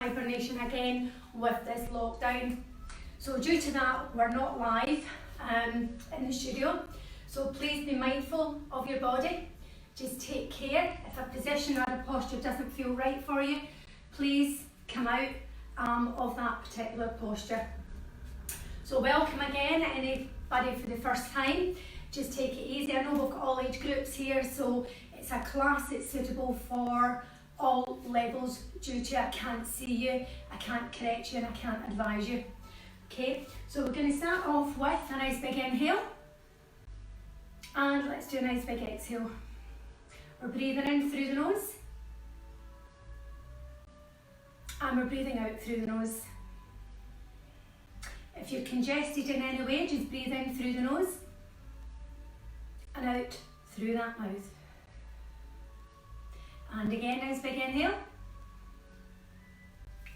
hibernation again with this lockdown. So due to that, we're not live in the studio. So please be mindful of your body. Just take care. If a position or a posture doesn't feel right for you, please come out of that particular posture. So welcome again, anybody for the first time. Just take it easy. I know we've got all age groups here, so it's a class that's suitable for all levels due to I can't see you, I can't correct you, and I can't advise you. Okay, so we're going to start off with a nice big inhale. And let's do a nice big exhale. We're breathing in through the nose. And we're breathing out through the nose. If you're congested in any way, just breathe in through the nose and out through that mouth. And again, nice big inhale.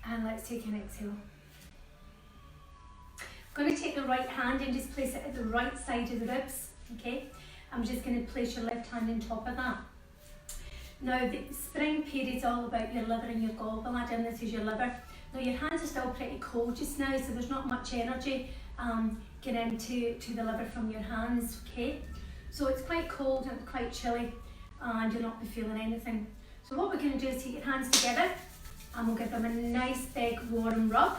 And let's take an exhale. I'm going to take the right hand and just place it at the right side of the ribs. Okay, I'm just going to place your left hand on top of that. Now, the spring period is all about your liver and your gallbladder, and this is your liver. Now, your hands are still pretty cold just now, so there's not much energy getting into the liver from your hands, okay? So it's quite cold and quite chilly, and you'll not be feeling anything. So what we're going to do is take your hands together, and we'll give them a nice big warm rub,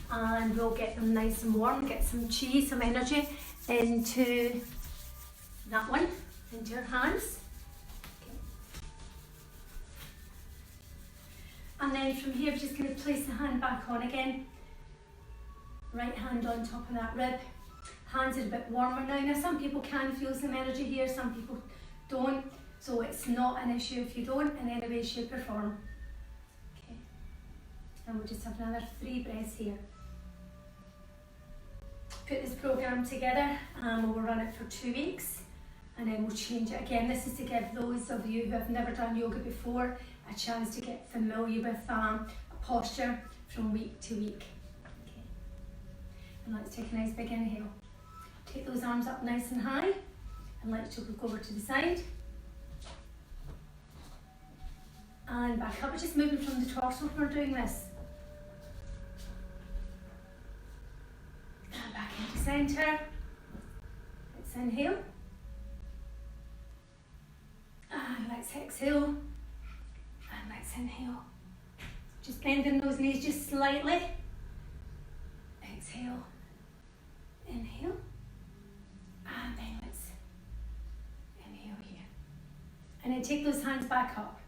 and we'll get them nice and warm, get some chi, some energy into that one, into your hands. And then from here, we're just going to place the hand back on again. Right hand on top of that rib. Hands are a bit warmer now. Now some people can feel some energy here, some people don't. So it's not an issue if you don't in any way, shape or form. Okay. And we'll just have another 3 breaths here. Put this program together and we'll run it for 2 weeks. And then we'll change it again. This is to give those of you who have never done yoga before a chance to get familiar with a posture from week to week. Okay. And let's take a nice big inhale. Take those arms up nice and high, and let's look over to the side. And back up. We're just moving from the torso when we're doing this. And back into centre. Let's inhale. And let's exhale. And let's inhale. Just bending those knees just slightly. Exhale. Inhale. And then let's inhale here. And then take those hands back up.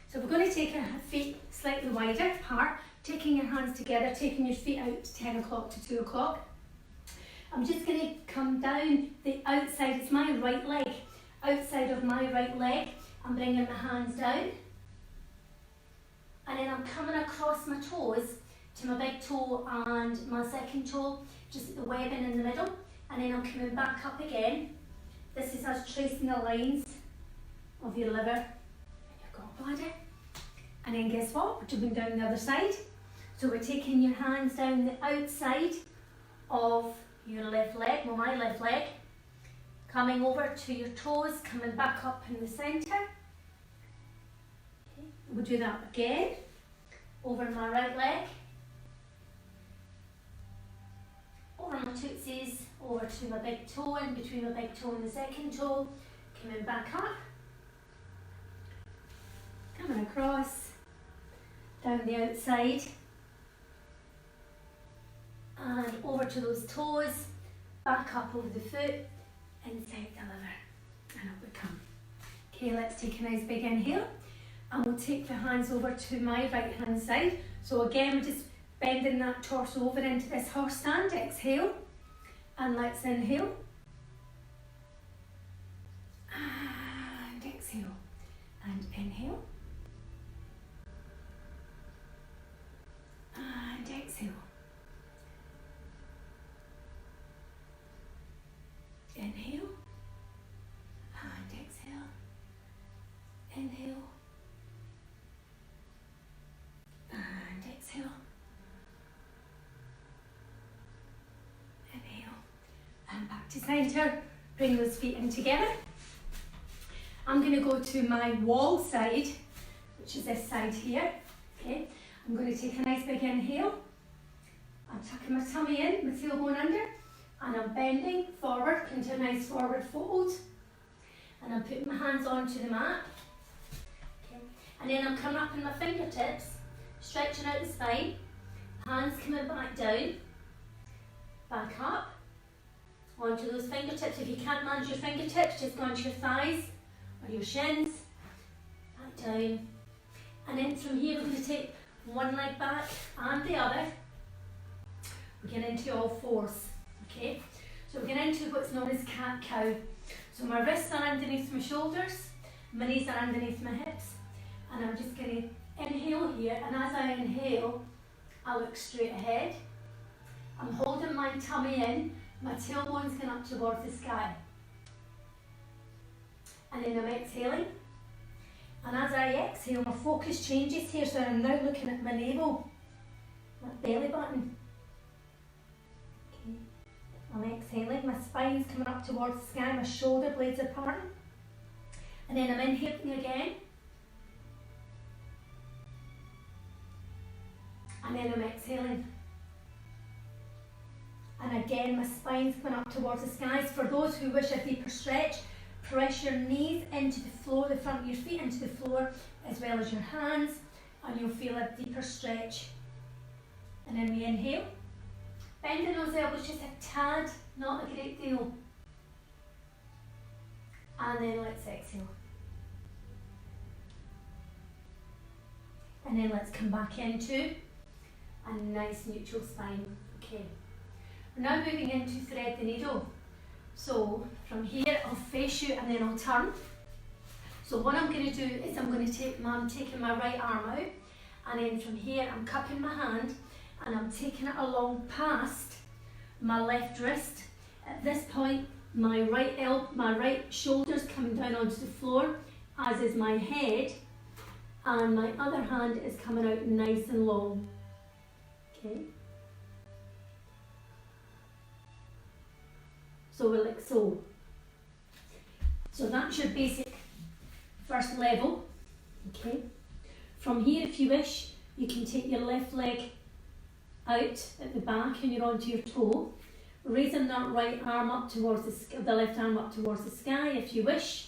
So we're going to take our feet slightly wider apart, taking your hands together, taking your feet out to 10 o'clock to 2 o'clock. I'm just going to come down the outside, it's my right leg, outside of my right leg. I'm bringing my hands down. And then I'm coming across my toes to my big toe and my second toe, just at the webbing in the middle. And then I'm coming back up again. This is us tracing the lines of your liver and your gallbladder. And then guess what? We're doing down the other side. So we're taking your hands down the outside of your left leg, well, my left leg, coming over to your toes, coming back up in the centre. Okay. We'll do that again, over my right leg, over my tootsies, over to my big toe, in between my big toe and the second toe, coming back up, coming across, down the outside, and over to those toes, back up over the foot, inside the liver, and up we come. Okay, let's take a nice big inhale, and we'll take the hands over to my right hand side. So again, we're just bending that torso over into this horse stand. Exhale, and let's inhale, and exhale, and inhale, and exhale. Inhale, and exhale, inhale, and exhale, inhale, and back to centre. Bring those feet in together. I'm going to go to my wall side, which is this side here. Okay, I'm going to take a nice big inhale. I'm tucking my tummy in, my tailbone under, and I'm bending forward into a nice forward fold. And I'm putting my hands onto the mat. Okay. And then I'm coming up in my fingertips, stretching out the spine, hands coming back down, back up, onto those fingertips. If you can't manage your fingertips, just go onto your thighs or your shins, back down. And then from here, we're going to take one leg back and the other. We're getting into all fours, okay? So we're getting into what's known as cat-cow. So my wrists are underneath my shoulders, my knees are underneath my hips, and I'm just going to inhale here, and as I inhale, I look straight ahead. I'm holding my tummy in, my tailbone's going up towards the sky. And then I'm exhaling. And as I exhale, my focus changes here, so I'm now looking at my navel, my belly button. Okay. I'm exhaling, my spine's coming up towards the sky, my shoulder blades are parting. And then I'm inhaling again. And then I'm exhaling. And again, my spine's coming up towards the skies. For those who wish a deeper stretch, press your knees into the floor, the front of your feet into the floor, as well as your hands, and you'll feel a deeper stretch. And then we inhale. Bending those elbows just a tad, not a great deal. And then let's exhale. And then let's come back into a nice neutral spine. Okay. We're now moving into thread the needle. So from here I'll face you and then I'll turn. So what I'm going to do is I'm taking my right arm out, and then from here I'm cupping my hand and I'm taking it along past my left wrist. At this point my right shoulder's coming down onto the floor, as is my head, and my other hand is coming out nice and long. Okay. So we're like so. So that's your basic first level. Okay. From here, if you wish, you can take your left leg out at the back and you're onto your toe, raising that right arm up towards the left arm up towards the sky if you wish.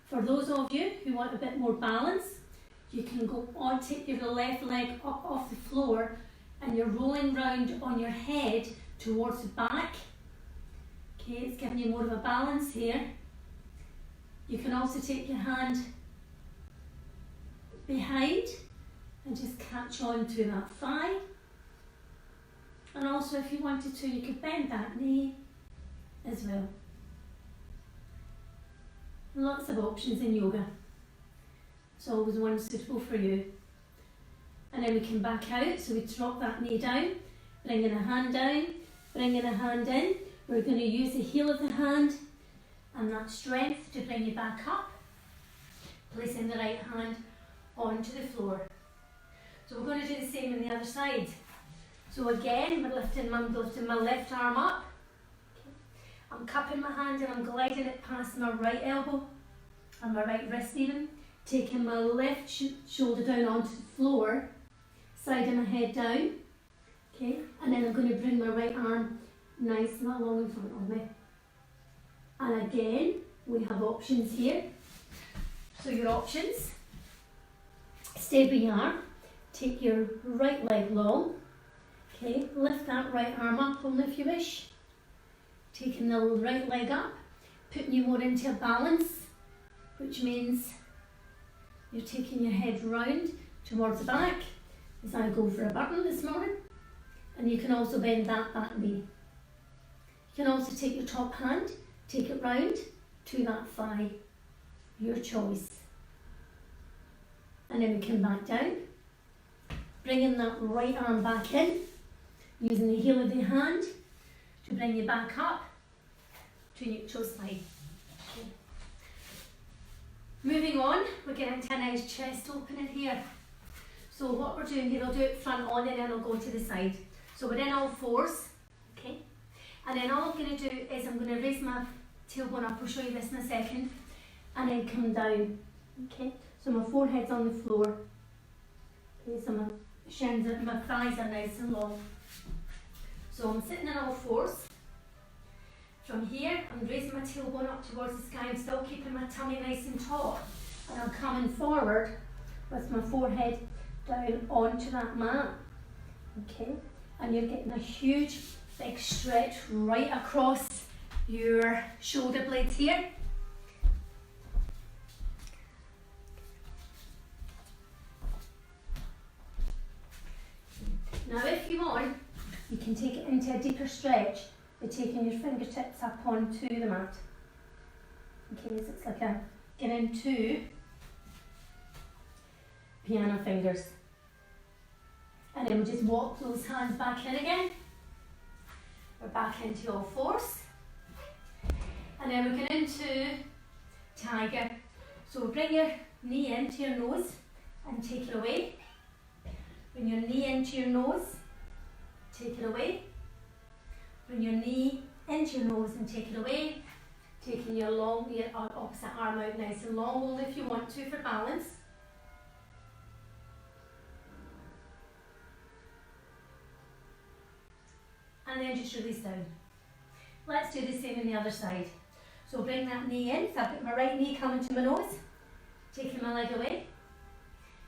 For those of you who want a bit more balance, you can go on, take your left leg up off the floor and you're rolling round on your head towards the back. Okay, it's giving you more of a balance here. You can also take your hand behind and just catch on to that thigh. And also if you wanted to, you could bend that knee as well. Lots of options in yoga. It's always one suitable for you. And then we come back out, so we drop that knee down, bringing a hand down, bringing a hand in. We're going to use the heel of the hand and that strength to bring you back up, placing the right hand onto the floor. So we're going to do the same on the other side. So again, I'm lifting my left arm up. Okay. I'm cupping my hand and I'm gliding it past my right elbow and my right wrist even, taking my left shoulder down onto the floor, side of my head down. Okay, and then I'm going to bring my right arm nice and along in front of me. And again, we have options here. So your options, stay where you are, take your right leg long, okay, lift that right arm up only if you wish, taking the right leg up, putting you more into a balance, which means you're taking your head round towards the back, as I go for a burden this morning, and you can also bend that back knee. You can also take your top hand, take it round to that thigh, your choice. And then we come back down, bringing that right arm back in, using the heel of the hand to bring you back up to neutral spine. Okay. Moving on, we're getting into a nice chest opening here. So what we're doing here, I'll do it front on and then I'll go to the side. So we're in all fours, okay? And then all I'm going to do is I'm going to raise my tailbone up, I'll show you this in a second, and then come down, okay? So my forehead's on the floor, okay, so my shins and my thighs are nice and long. So I'm sitting on all fours. From here, I'm raising my tailbone up towards the sky. I'm still keeping my tummy nice and taut. And I'm coming forward with my forehead down onto that mat. Okay, and you're getting a huge big stretch right across your shoulder blades here. Now if you want, you can take it into a deeper stretch by taking your fingertips up onto the mat. Okay, so it's like a get into piano fingers. And then we'll just walk those hands back in again. We're back into all fours. And then we're going into tiger. So bring your knee into your nose and take it away. Bring your knee into your nose, take it away. Bring your knee into your nose and take it away. Taking your opposite arm out nice and long. Hold if you want to for balance. And then just release down. Let's do the same on the other side. So bring that knee in. So I've got my right knee coming to my nose. Taking my leg away.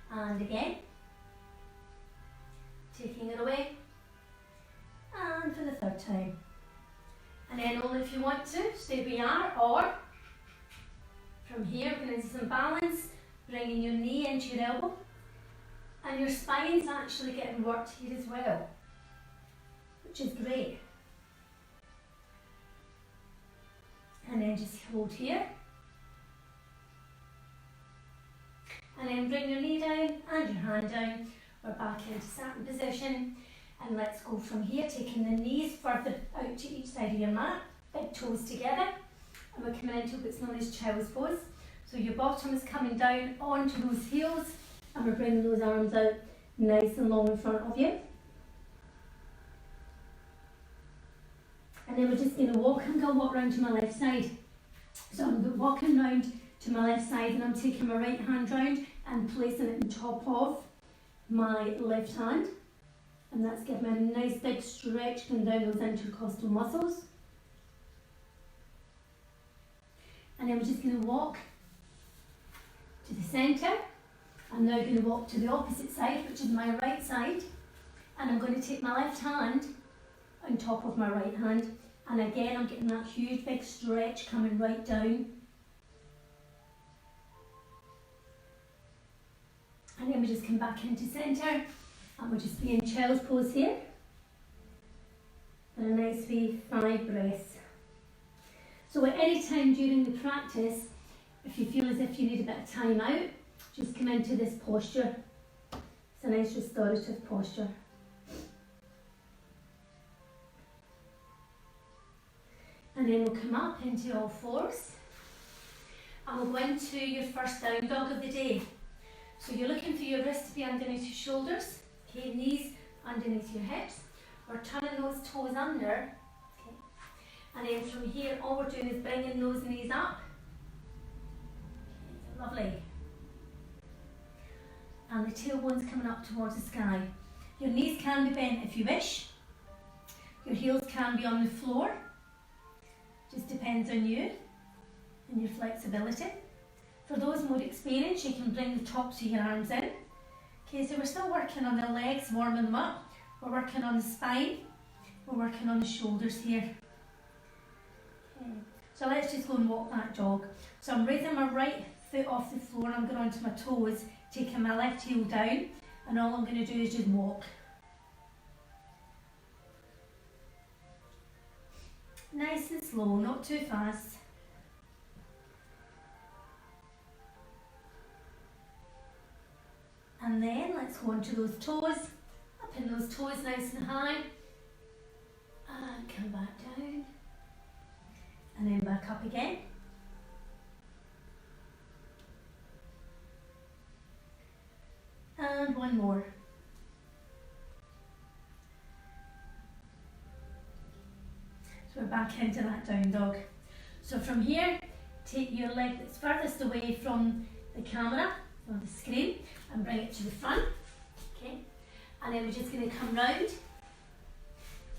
And again. Taking it away. And for the third time. And then hold if you want to. Stay where you are. Or from here, we're going to do some balance. Bringing your knee into your elbow. And your spine's actually getting worked here as well, which is great. And then just hold here. And then bring your knee down and your hand down. We're back into starting position. And let's go from here, taking the knees further out to each side of your mat. Big toes together. And we're coming into what's known as child's pose. So your bottom is coming down onto those heels. And we're bringing those arms out nice and long in front of you. And then we're just going to walk. I'm going to walk round to my left side. So I'm walking round to my left side and I'm taking my right hand round and placing it on top of my left hand. And that's giving me a nice big stretch going down those intercostal muscles. And then we're just going to walk to the centre. I'm now going to walk to the opposite side, which is my right side. And I'm going to take my left hand on top of my right hand. And again, I'm getting that huge big stretch coming right down. And then we just come back into centre. And we'll just be in child's pose here. And a nice wee 5 breaths. So at any time during the practice, if you feel as if you need a bit of time out, just come into this posture. It's a nice restorative posture. And then we'll come up into all fours. And we'll go into your first down dog of the day. So you're looking for your wrists to be underneath your shoulders. Okay, knees underneath your hips. We're turning those toes under. Okay. And then from here, all we're doing is bringing those knees up. Okay, lovely. And the tailbone's coming up towards the sky. Your knees can be bent if you wish. Your heels can be on the floor. Just depends on you and your flexibility. For those more experienced, you can bring the tops of your arms in. Okay, so we're still working on the legs, warming them up. We're working on the spine. We're working on the shoulders here. Okay. So let's just go and walk that dog. So I'm raising my right foot off the floor and I'm going onto my toes, taking my left heel down, and all I'm going to do is just walk. Nice and slow, not too fast. And then let's go onto those toes, up in those toes nice and high, and come back down, and then back up again. And one more. So we're back into that down dog. So from here, take your leg that's furthest away from the camera, or the screen, and bring it to the front. Okay. And then we're just going to come round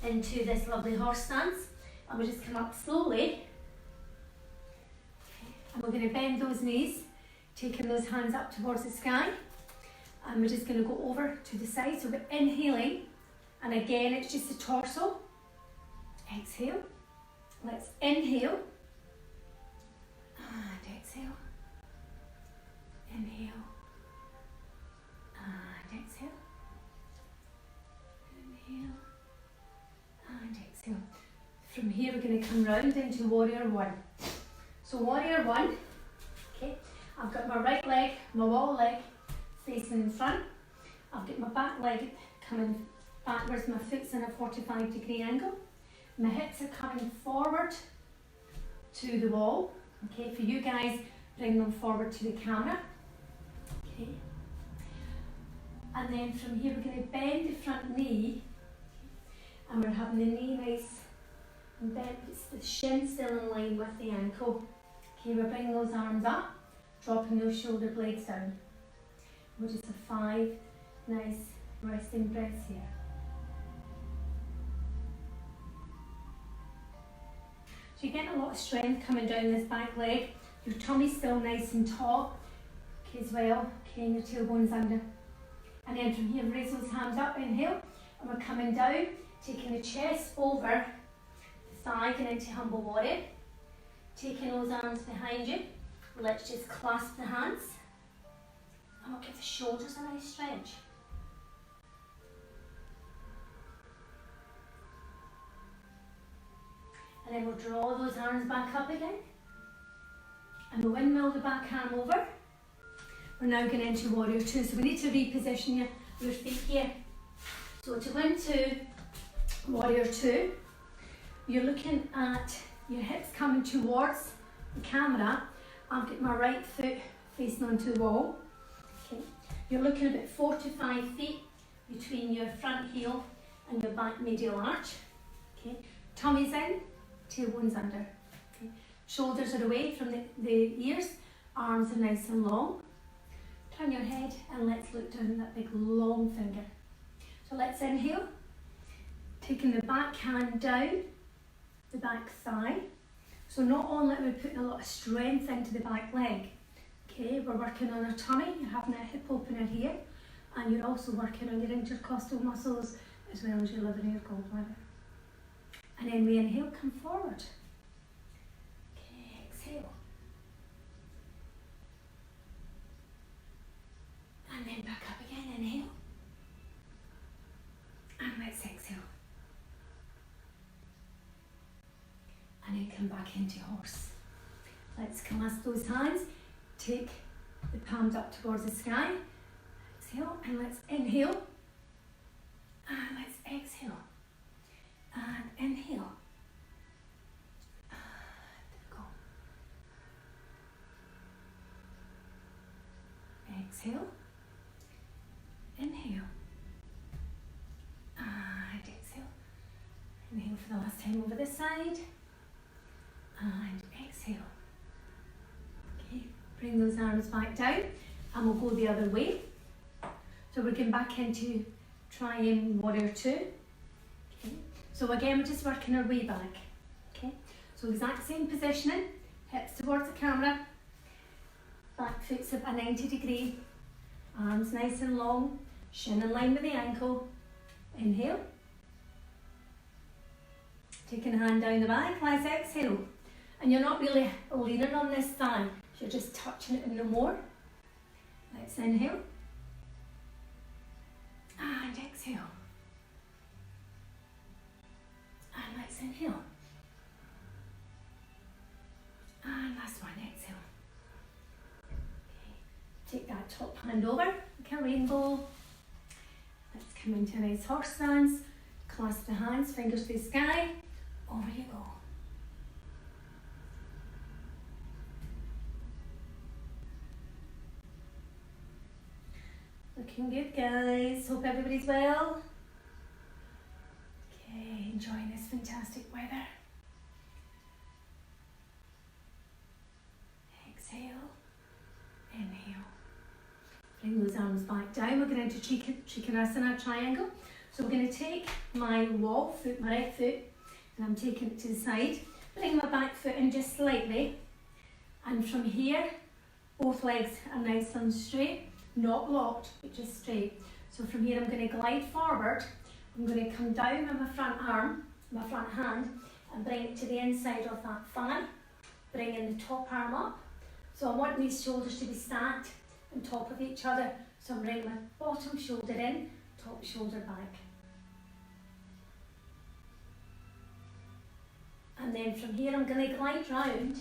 into this lovely horse stance. And we'll just come up slowly. And we're going to bend those knees, taking those hands up towards the sky. And we're just going to go over to the side. So we're inhaling. And again, it's just the torso. Exhale. Let's inhale. And exhale. Inhale. And exhale. Inhale. And exhale. From here, we're going to come round into warrior one. So warrior one, okay, I've got my right leg, my wall leg facing in front. I've got my back leg coming backwards, my foot's in a 45-degree angle. My hips are coming forward to the wall. Okay, for you guys, bring them forward to the camera. Okay. And then from here, we're going to bend the front knee. And we're having the knee nice and bent. It's the shin still in line with the ankle. Okay, we're bringing those arms up, dropping those shoulder blades down. We'll just have 5 nice resting breaths here. So you're getting a lot of strength coming down this back leg. Your tummy's still nice and taut, okay, as well. Okay, and your tailbone's under. And then from here, raise those hands up, inhale. And we're coming down, taking the chest over the thigh, going into humble warrior. Taking those arms behind you. Let's just clasp the hands. And we'll give the shoulders a nice stretch. And then we'll draw those arms back up again. And we'll windmill the back arm over. We're now going into warrior two. So we need to reposition your feet here. So to go into warrior two, you're looking at your hips coming towards the camera. I've got my right foot facing onto the wall. Okay. You're looking about 4 to 5 feet between your front heel and your back medial arch. Okay. Tummy's in, tailbone's under. Okay. Shoulders are away from the ears, arms are nice and long. Turn your head and let's look down that big long finger. So let's inhale, taking the back hand down, the back thigh. So not only are we putting a lot of strength into the back leg, okay, we're working on our tummy, you're having a hip opener here, and you're also working on your intercostal muscles as well as your liver and your gallbladder. And then we inhale, come forward. Okay, exhale. And then back up again, inhale. And let's exhale. And then come back into horse. Let's clasp those hands. Take the palms up towards the sky. Exhale, and let's inhale. And let's exhale. And inhale. And go. Exhale. Inhale. And exhale. Inhale for the last time over this side. And exhale. Okay, bring those arms back down and we'll go the other way. So we're going back into trying warrior two. Okay. So again, we're just working our way back. Okay, so exact same positioning, hips towards the camera, back foot's at a 90-degree, arms nice and long, shin in line with the ankle. Inhale. Taking a hand down the back, let's exhale. And you're not really leaning on this thigh, you're just touching it no more. Let's inhale. And exhale. And let's inhale. And last one, exhale. Okay. Take that top hand over, like a rainbow. Let's come into a nice horse stance. Clasp the hands, fingers to the sky. Over you go. Looking good, guys. Hope everybody's well. Okay, enjoying this fantastic weather. Exhale, inhale. Bring those arms back down. We're going into Trikonasana triangle. So we're going to take my wall foot, my right foot, and I'm taking it to the side. Bring my back foot in just slightly. And from here, both legs are nice and straight, not locked, but just straight. So from here, I'm going to glide forward. I'm going to come down with my front arm, my front hand, and bring it to the inside of that thigh. Bring in the top arm up. So I want these shoulders to be stacked on top of each other. So I'm bringing my bottom shoulder in, top shoulder back. And then from here I'm going to glide round.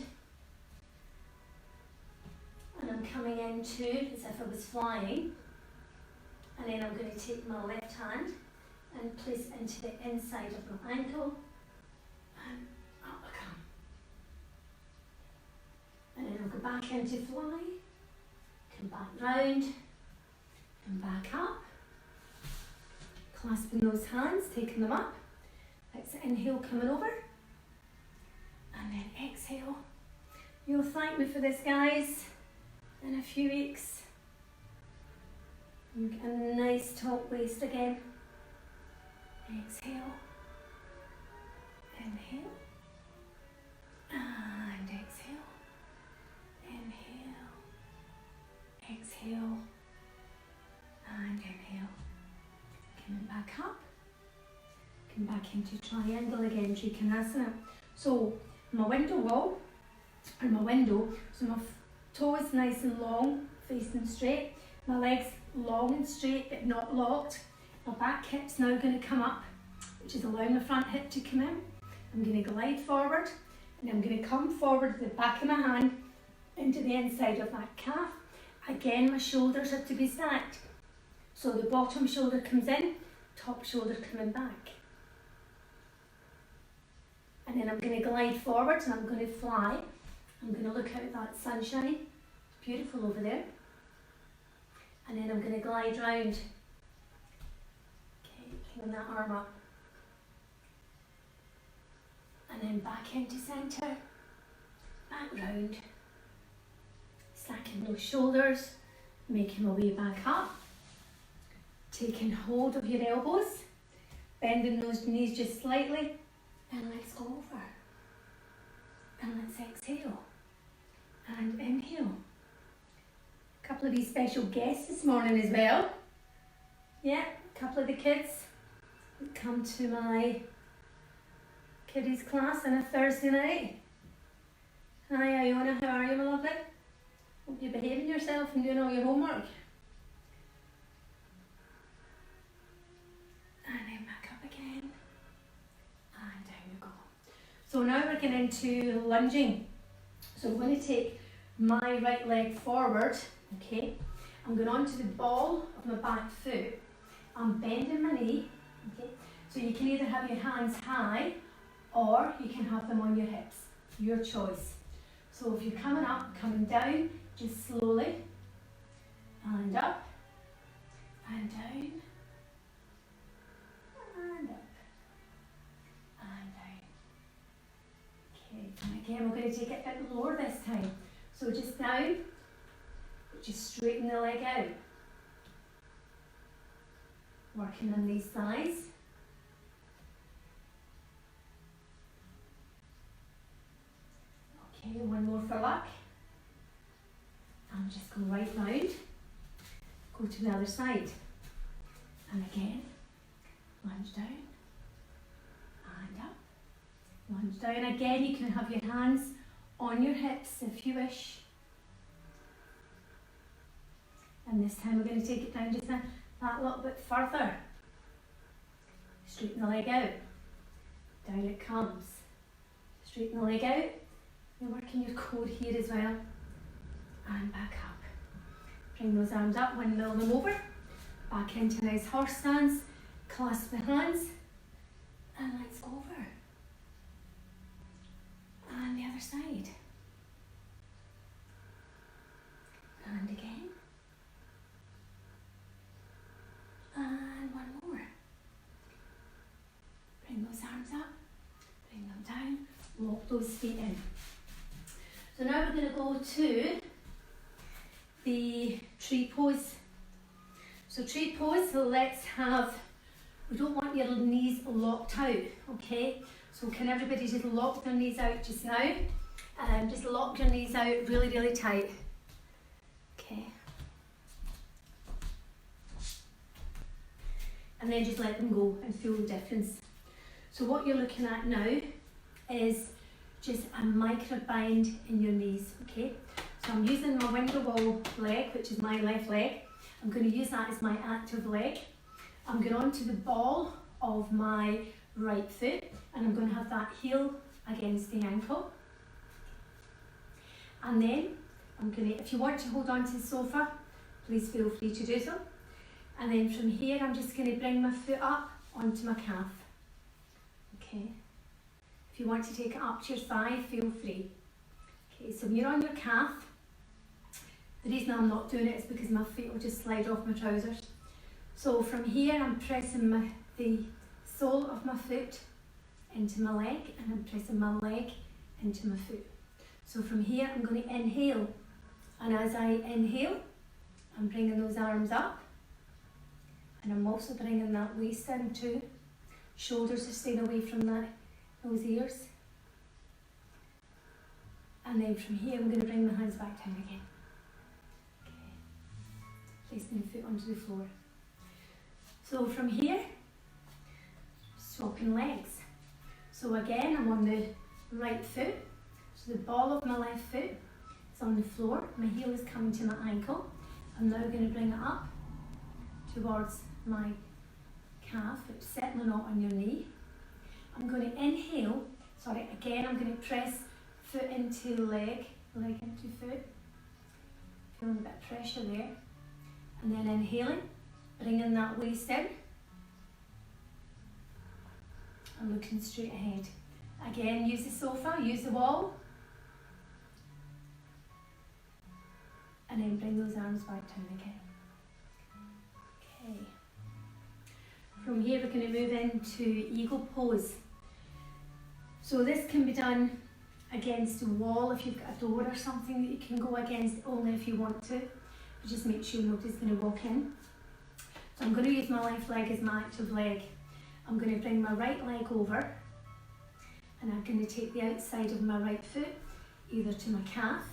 And I'm coming into as if I was flying. And then I'm going to take my left hand and place it into the inside of my ankle. And up I come. And then I'll go back into fly. Come back round. And back up. Clasping those hands, taking them up. Let's inhale, coming over. And then exhale. You'll thank me for this, guys, in a few weeks. And get a nice top waist again. Exhale. Inhale. And exhale. Inhale. Exhale. And inhale. Coming back up. Come back into triangle again, Trikonasana. So my window wall, or my window, so my toes nice and long, facing straight. My legs long and straight, but not locked. My back hip's now going to come up, which is allowing my front hip to come in. I'm going to glide forward, and I'm going to come forward with the back of my hand into the inside of that calf. Again, my shoulders are to be stacked. So the bottom shoulder comes in, top shoulder coming back. And then I'm going to glide forward and I'm going to fly. I'm going to look out at that sunshine. It's beautiful over there. And then I'm going to glide round. Okay, bringing that arm up. And then back into centre. Back round. Stacking those shoulders. Making my way back up. Taking hold of your elbows. Bending those knees just slightly. And let's go over. And let's exhale. And inhale. A couple of these special guests this morning as well. Yeah, a couple of the kids that come to my kiddies class on a Thursday night. Hi Iona, how are you, my lovely? Hope you're behaving yourself and doing all your homework. And then back up again. And down you go. So now we're getting into lunging. So I'm going to take my right leg forward, okay? I'm going onto the ball of my back foot. I'm bending my knee, okay? So you can either have your hands high or you can have them on your hips, your choice. So if you're coming up, coming down, just slowly, and up, and down, and up, and down. Okay, and again we're going to take it a bit lower this time. So just down, just straighten the leg out. Working on these thighs. Okay, one more for luck. And just go right round. Go to the other side. And again, lunge down. And up. Lunge down. Again, you can have your hands on your hips if you wish. And this time we're going to take it down just that little bit further. Straighten the leg out. Down it comes. Straighten the leg out. You're working your core here as well. And back up. Bring those arms up, windmill them over. Back into nice horse stance. Clasp the hands. And let's go over. And the other side. And again. And one more. Bring those arms up. Bring them down. Lock those feet in. So now we're going to go to the tree pose So tree pose, so we don't want your knees locked out, okay? So can everybody just lock their knees out just now? Just lock your knees out really, really tight. Okay. And then just let them go and feel the difference. So what you're looking at now is just a micro bind in your knees, okay? So I'm using my window wall leg, which is my left leg. I'm going to use that as my active leg. I'm going on to the ball of my right foot, and I'm going to have that heel against the ankle. And then I'm going to, if you want to hold on to the sofa, please feel free to do so. And then from here, I'm just going to bring my foot up onto my calf. Okay. If you want to take it up to your thigh, feel free. Okay, so when you're on your calf, the reason I'm not doing it is because my feet will just slide off my trousers. So from here, I'm pressing the sole of my foot into my leg, and I'm pressing my leg into my foot. So from here, I'm going to inhale. And as I inhale, I'm bringing those arms up. And I'm also bringing that waist in too. Shoulders are staying away from those ears. And then from here, I'm going to bring my hands back down again. Okay. Placing the foot onto the floor. So from here, swapping legs. So again, I'm on the right foot. So the ball of my left foot is on the floor. My heel is coming to my ankle. I'm now going to bring it up towards my calf, which is settling out on your knee. I'm going to inhale, again I'm going to press foot into leg into foot, feeling a bit of pressure there, and then inhaling, bringing that waist in, and looking straight ahead. Again, use the sofa, use the wall, and then bring those arms back down again. Okay. From here we're going to move into eagle pose. So this can be done against a wall if you've got a door or something that you can go against only if you want to. But just make sure nobody's going to walk in. So I'm going to use my left leg as my active leg. I'm going to bring my right leg over, and I'm going to take the outside of my right foot either to my calf,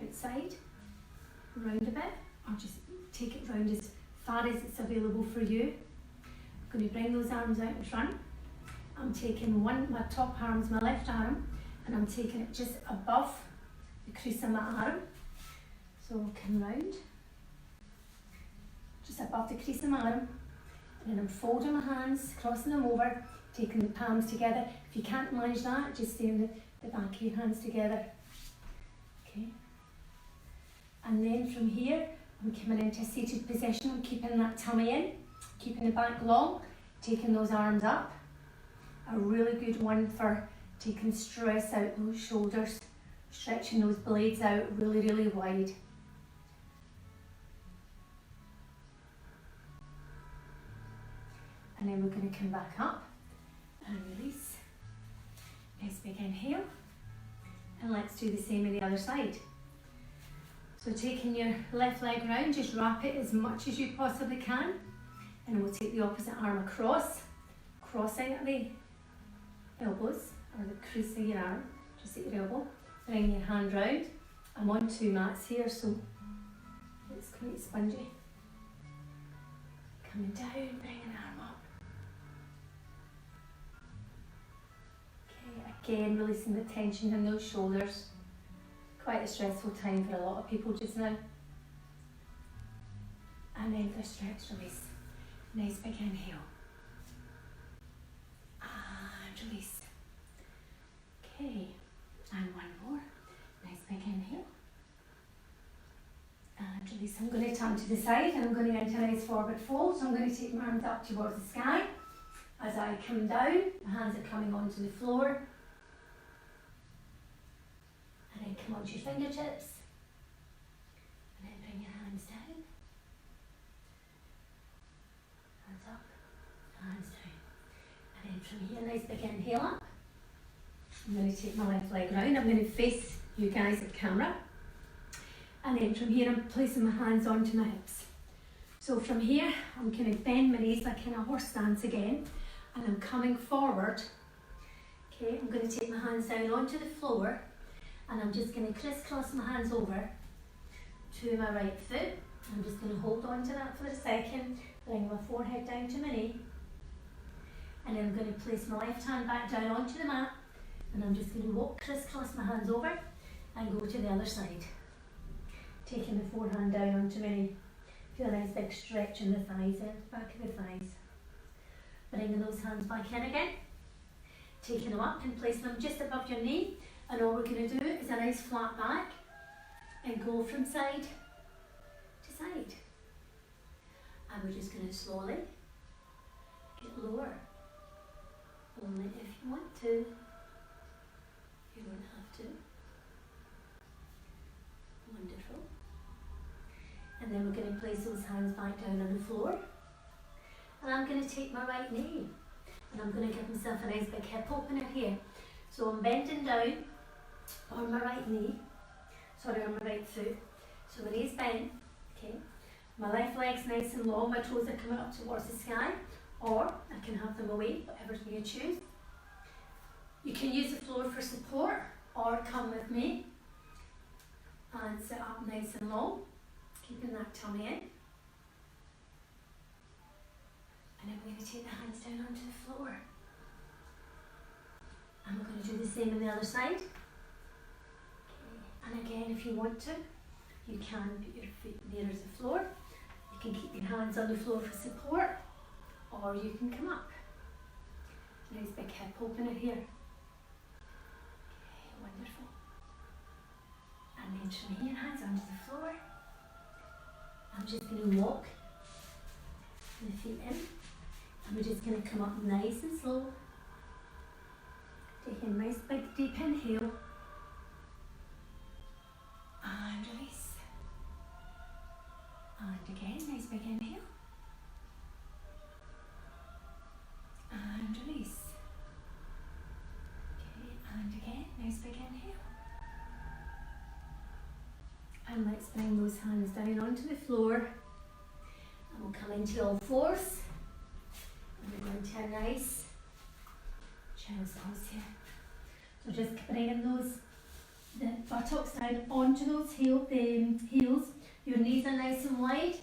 outside, round a bit, or just take it round as far as it's available for you. I'm going to bring those arms out in front. I'm taking my top arm's my left arm, and I'm taking it just above the crease of my arm. So I'll come round, just above the crease of my arm, and then I'm folding my hands, crossing them over, taking the palms together. If you can't manage that, just stay in the back of your hands together. Okay. And then from here, I'm coming into a seated position. I'm keeping that tummy in, keeping the back long, taking those arms up. A really good one for taking stress out those shoulders, stretching those blades out really, really wide. And then we're going to come back up and release. Nice big inhale. And let's do the same on the other side. So taking your left leg round, just wrap it as much as you possibly can. And we'll take the opposite arm across, crossing at the elbows, or the crease of your arm, just at your elbow. Bring your hand round. I'm on 2 mats here, so it's quite spongy. Coming down, bring an arm up. Okay, again releasing the tension in those shoulders. Quite a stressful time for a lot of people just now. And then for stretch release. Nice big inhale. And release. Okay, and one more. Nice big inhale. And release. I'm going to turn to the side, and I'm going to enter a nice forward fold. So I'm going to take my arms up towards the sky. As I come down, my hands are coming onto the floor. And then come onto your fingertips. And then bring your hands down. Hands up, hands down. And then from here, nice big inhale up. I'm going to take my left leg round. I'm going to face you guys at camera. And then from here, I'm placing my hands onto my hips. So from here, I'm going to bend my knees like in a horse stance again, and I'm coming forward. Okay, I'm going to take my hands down onto the floor, and I'm just going to crisscross my hands over to my right foot. I'm just going to hold on to that for a second, bring my forehead down to my knee, and then I'm going to place my left hand back down onto the mat, and I'm just going to walk crisscross my hands over and go to the other side. Taking the forehand down onto my knee. Feel a nice big stretch in the thighs, back of the thighs. Bringing those hands back in again. Taking them up and placing them just above your knee. And all we're going to do is a nice flat back and go from side to side. And we're just going to slowly get lower. Only if you want to. You don't have to. Wonderful. And then we're going to place those hands back down on the floor. And I'm going to take my right knee. And I'm going to give myself a nice big hip opener here. So I'm bending down on my right knee. Sorry, on my right foot. So my knee's bent. Okay. My left leg's nice and long. My toes are coming up towards the sky. Or I can have them away, whatever you choose. You can use the floor for support. Or come with me. And sit up nice and long. Keeping that tummy in. And then we're going to take the hands down onto the floor. And we're going to do the same on the other side. Okay. And again, if you want to, you can put your feet near the floor. You can keep your hands on the floor for support, or you can come up. Nice big hip opener here. Okay, wonderful. And then from here, hands onto the floor. I'm just going to walk the feet in, and we're just going to come up nice and slow. Take a nice big deep inhale, and release. And again, nice big inhale, and release. Okay, and again, nice big inhale. And let's bring those hands down onto the floor. And we'll come into all fours. And we're going to a nice child's pose here. So just bringing the buttocks down onto those heels. Your knees are nice and wide.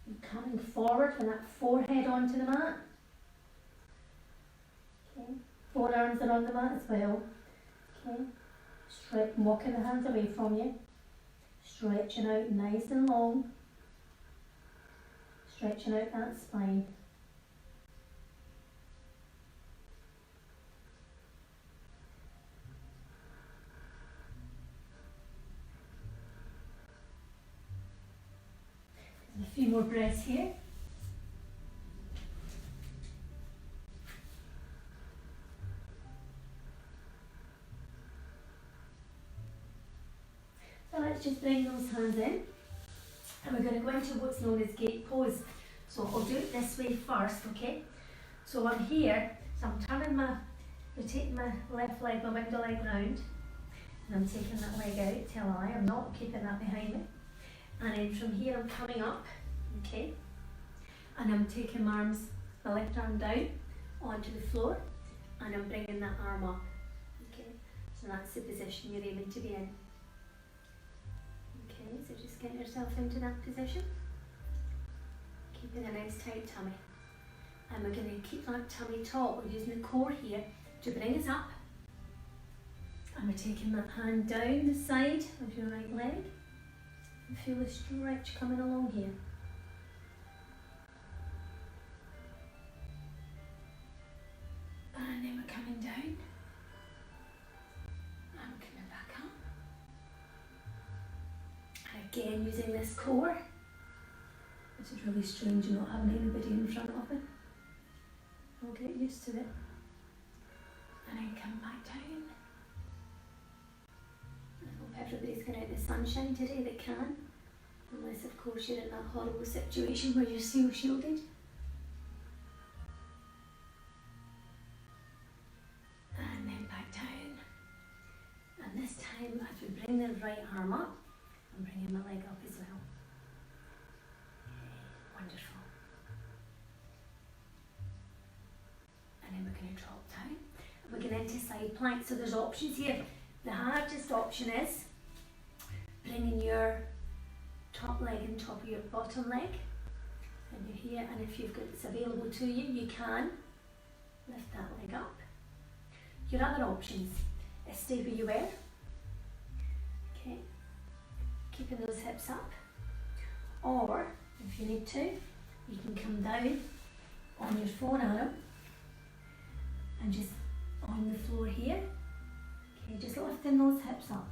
You're coming forward with that forehead onto the mat. Okay. Forearms are on the mat as well. Okay. Stretch, walking the hands away from you. Stretching out nice and long. Stretching out that spine. There's a few more breaths here. So let's just bring those hands in, and we're going to go into what's known as gate pose. So I'll do it this way first, okay? So I'm here, so I'm turning rotating my left leg, my window leg round, and I'm taking that leg out till I'm not keeping that behind me. And then from here I'm coming up, okay? And I'm taking my arms, my left arm down onto the floor, and I'm bringing that arm up, okay? So that's the position you're aiming to be in. Okay, so just get yourself into that position. Keeping a nice tight tummy. And we're going to keep that tummy taut. We're using the core here to bring us up. And we're taking that hand down the side of your right leg. And feel the stretch coming along here. And then we're coming down. And we're coming back up. Again, using this core. This is really strange not having anybody in front of it. I'll get used to it. And then come back down. I hope everybody's got out the sunshine today that can. Unless, of course, you're in that horrible situation where you're still shielded. And then back down. And this time, as we bring the right arm up, I'm bringing my leg up as well. going to drop down. And we're going into side plank. So there's options here. The hardest option is bringing your top leg on top of your bottom leg. And you're here, and if you've got it's available to you, you can lift that leg up. Your other options is stay where you were. Okay, keeping those hips up. Or if you need to, you can come down on your forearm and just on the floor here. Okay, just lifting those hips up.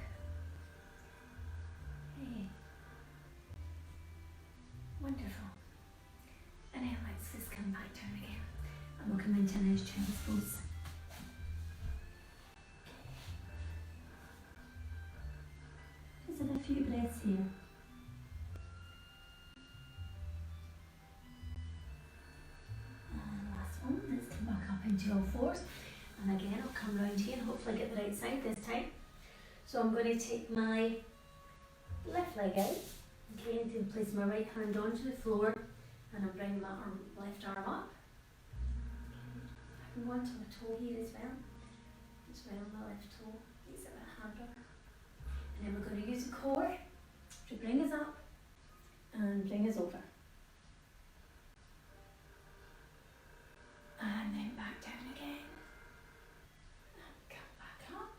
Okay. Wonderful. And then let's just come back down again. And we'll come into a nice child's pose. Just have a few breaths here. And last one, let's come back up into all fours. And again, I'll come round here and hopefully get the right side this time. So I'm going to take my left leg out, okay, and then place my right hand onto the floor. And I'm bringing my left arm up. Okay. I can go onto my toe here as well my left toe. It's a bit harder. And then we're going to use the core to bring us up and bring us over. And then back down again. And come back up.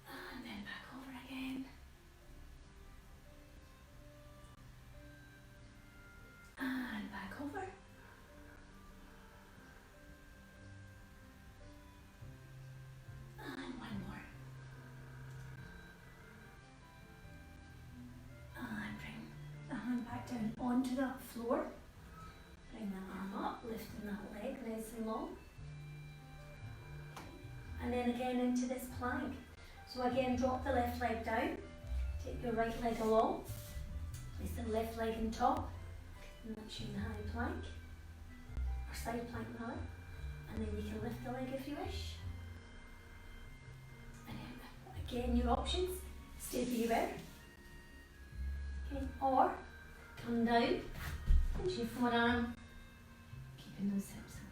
And then back over again. And back over. And one more. And bring the hand back down onto that floor. Bring that arm up, lifting that leg nice and long. And then again into this plank. So again, drop the left leg down. Take your right leg along. Place the left leg on top. And that's you in the high plank, or side plank rather, and then you can lift the leg if you wish. And then again, your options, stay where you were, okay, or come down into your forearm, keeping those hips up.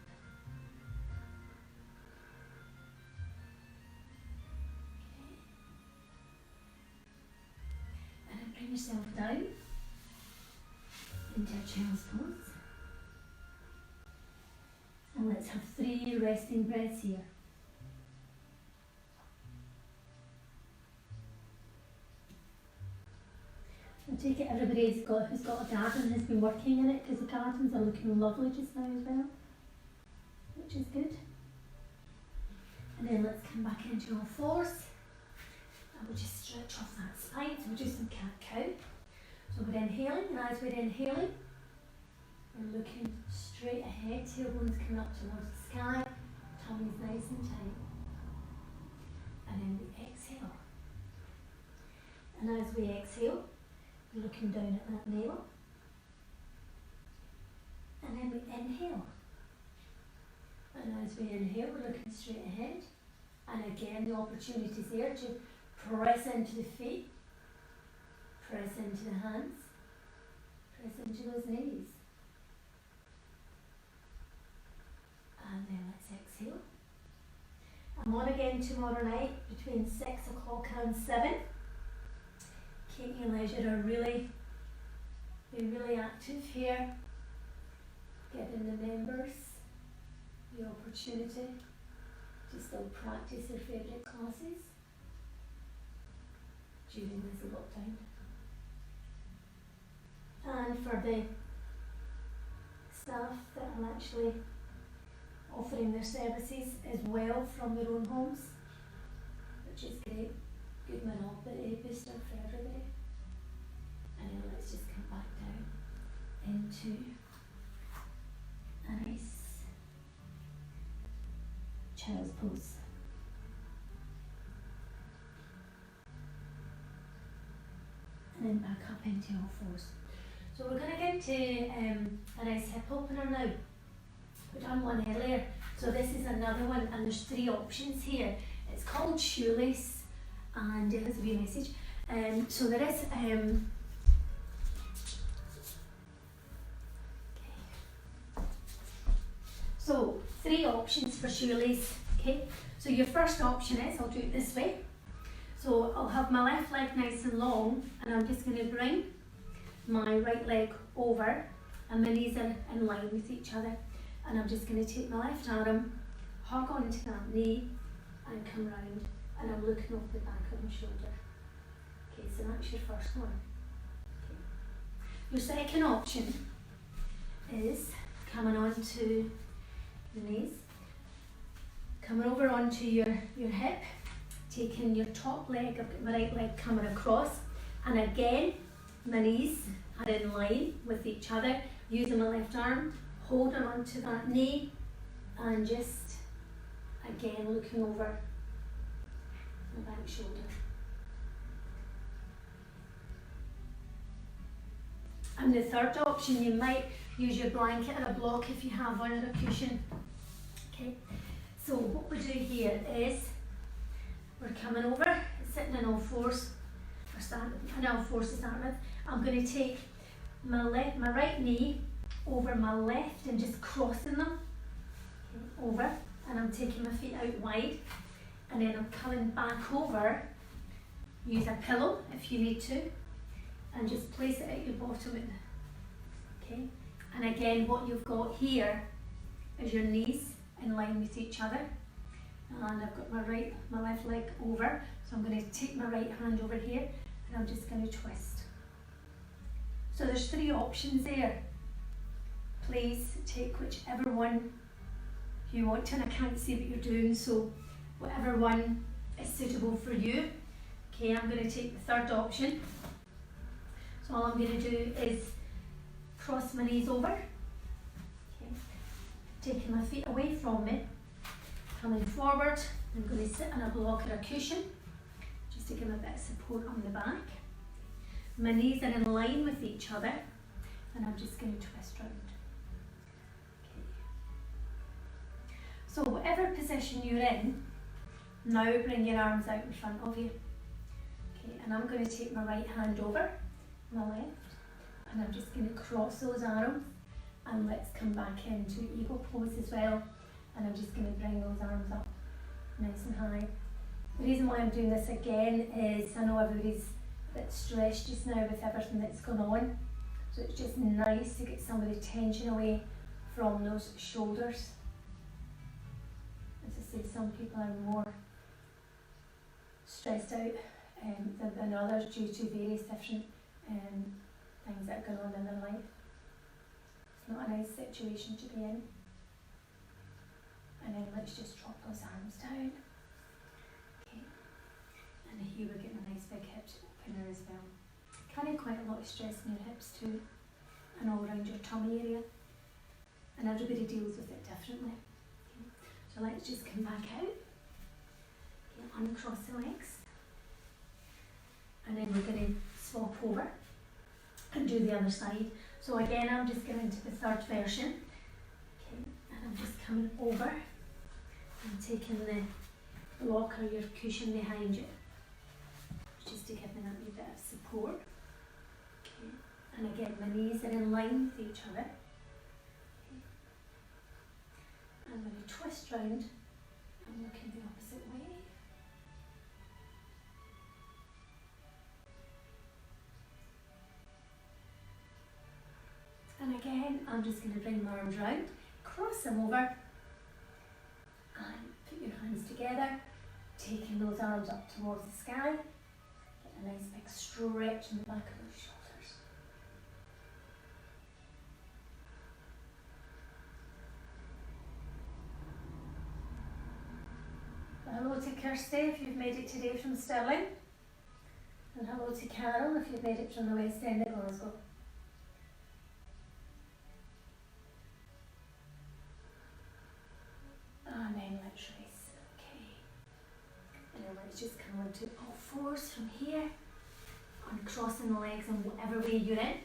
Okay. And then bring yourself down into a child's pose. And let's have 3 resting breaths here. I take it everybody who's got a garden has been working in it, because the gardens are looking lovely just now as well, which is good. And then let's come back into our fours. And we'll just stretch off that spine, so we'll do some cat-cow. So we're inhaling, and as we're inhaling, we're looking straight ahead, tailbone's coming up towards the sky, tummy's nice and tight. And then we exhale. And as we exhale, we're looking down at that navel. And then we inhale. And as we inhale, we're looking straight ahead. And again, the opportunity is there to press into the feet. Press into the hands, press into those knees. And then let's exhale. I'm on again tomorrow night between 6 o'clock and 7. Katie and Leisure are really active here, giving the members the opportunity to still practice their favourite classes during this lockdown. And for the staff that are actually offering their services as well from their own homes, which is great. Good mobility booster for everybody. And then let's just come back down into a nice child's pose. And then back up into all fours. So we're going to get to a nice hip opener now. We've done one earlier, so this is another one, and there's 3 options here. It's called shoelace, and it has a wee message. So there is, options for shoelace. Okay, so your first option is, I'll do it this way. So I'll have my left leg nice and long, and I'm just going to bring my right leg over, and my knees are in line with each other. And I'm just going to take my left arm, hug onto that knee, and come round, and I'm looking off the back of my shoulder. Okay, so that's your first one. Okay. Your second option is coming onto the knees, coming over onto your hip, taking your top leg, I've got my right leg coming across, and again, my knees are in line with each other, using my left arm, holding onto that knee, and just again looking over my back shoulder. And the third option, you might use your blanket or a block if you have one, or a cushion. Okay, so what we do here is we're coming over, sitting on all fours, or standing on all fours to start with. I'm going to take my right knee over my left and just crossing them, okay, over, and I'm taking my feet out wide, and then I'm coming back over. Use a pillow if you need to, and just place it at your bottom. Okay, and again, what you've got here is your knees in line with each other, and I've got my left leg over, so I'm going to take my right hand over here, and I'm just going to twist. So there's three options there. Please take whichever one you want to, and I can't see what you're doing, so whatever one is suitable for you. Okay, I'm going to take the third option. So all I'm going to do is cross my knees over, okay, taking my feet away from me, coming forward. I'm going to sit on a block or a cushion, just to give me a bit of support on the back. My knees are in line with each other, and I'm just going to twist round. Okay. So whatever position you're in, now bring your arms out in front of you. Okay, and I'm going to take my right hand over my left, and I'm just going to cross those arms, and let's come back into eagle pose as well, and I'm just going to bring those arms up nice and high. The reason why I'm doing this again is I know everybody's a bit stressed just now with everything that's going on, so it's just nice to get some of the tension away from those shoulders. As I say, some people are more stressed out than others due to various different things that are going on in their life. It's not a nice situation to be in. And then let's just drop those arms down. Okay. And here we're getting a nice big hip opener as well. Carry quite a lot of stress in your hips too, and all around your tummy area. And everybody deals with it differently. Okay. So let's just come back out. Okay, uncross the legs. And then we're going to swap over and do the other side. So again, I'm just going into the third version. Okay, and I'm just coming over and taking the block or your cushion behind you, just to give me that wee bit of support. Okay, and again, my knees are in line with each other. Okay. I'm going to twist round and look in the opposite way. And again, I'm just going to bring my arms round, cross them over, and put your hands together, taking those arms up towards the sky. Get a nice big stretch in the back of those shoulders. Hello to Kirsty if you've made it today from Stirling. And hello to Carol if you've made it from the West End of Glasgow. And then let's raise, okay. And then let's just come onto all fours from here, uncrossing the legs in whatever way you're in.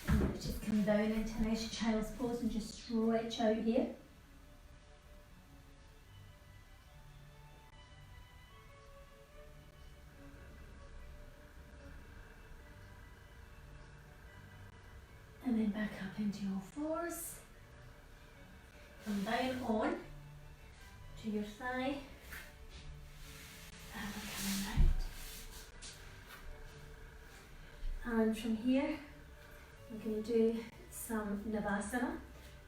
And let's just come down into a nice child's pose and just stretch out here. And then back up into all fours. come down on to your thigh, and we're coming round. And from here, we're going to do some Navasana,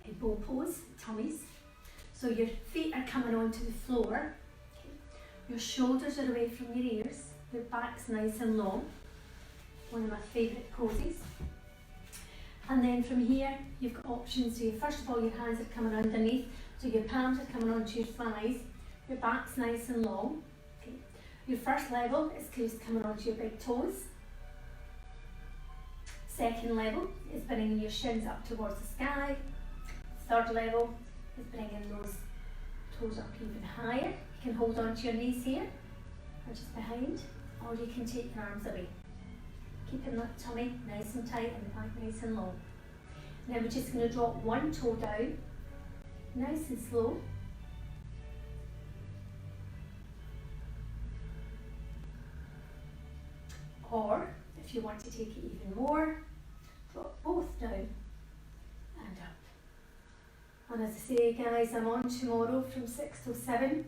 a bow pose, tummies. So your feet are coming onto the floor, okay. Your shoulders are away from your ears, your back's nice and long, one of my favourite poses. And then from here, you've got options. So first of all, your hands are coming underneath, so your palms are coming onto your thighs, your back's nice and long. Okay. Your first level is just coming onto your big toes. Second level is bringing your shins up towards the sky. Third level is bringing those toes up even higher. You can hold on to your knees here, or just behind, or you can take your arms away. Keeping that tummy nice and tight and the back nice and long. Now we're just going to drop one toe down, nice and slow. Or, if you want to take it even more, drop both down and up. And as I say guys, I'm on tomorrow from 6 till 7,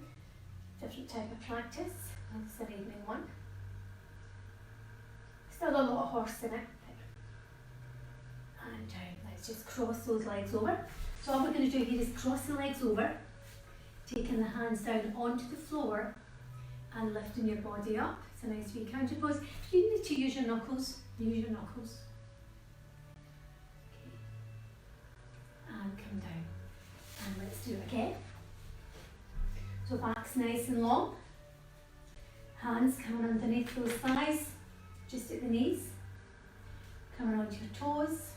different type of practice, that's an evening one. Still a lot of horse in it. And down. Let's just cross those legs over. So all we're going to do here is cross the legs over, taking the hands down onto the floor and lifting your body up. It's a nice wee counter pose. If you need to use your knuckles, use your knuckles. Okay. And come down. And let's do it again. So back's nice and long. Hands coming underneath those thighs. Just at the knees, coming onto your toes.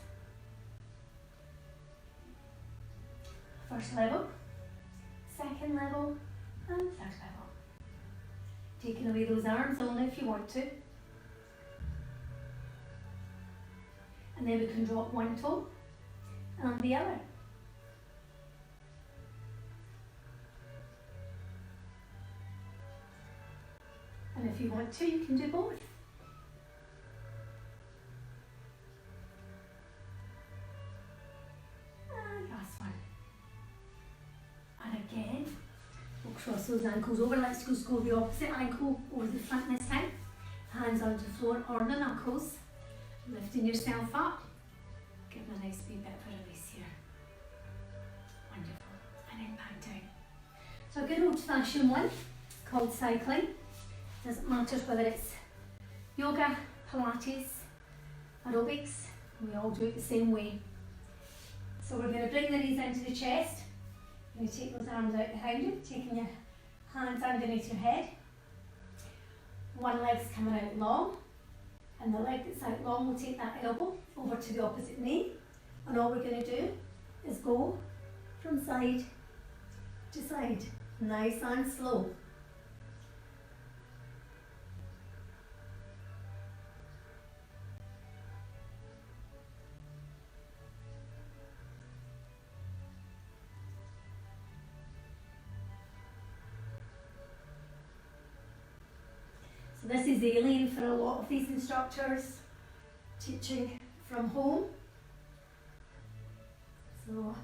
First level, second level, and third level. Taking away those arms only if you want to. And then we can drop one toe and the other. And if you want to, you can do both. Cross those ankles over. Let's just go the opposite ankle over the front this time. Hands onto the floor or the knuckles. Lifting yourself up. Give a nice wee bit of a release here. Wonderful. And then back down. So a good old fashioned one called cycling. Doesn't matter whether it's yoga, Pilates, aerobics. We all do it the same way. So we're going to bring the knees into the chest. You're going to take those arms out behind you, taking your hands underneath your head. One leg's coming out long, and the leg that's out long will take that elbow over to the opposite knee. And all we're going to do is go from side to side, nice and slow. So this is alien for a lot of these instructors, teaching from home. So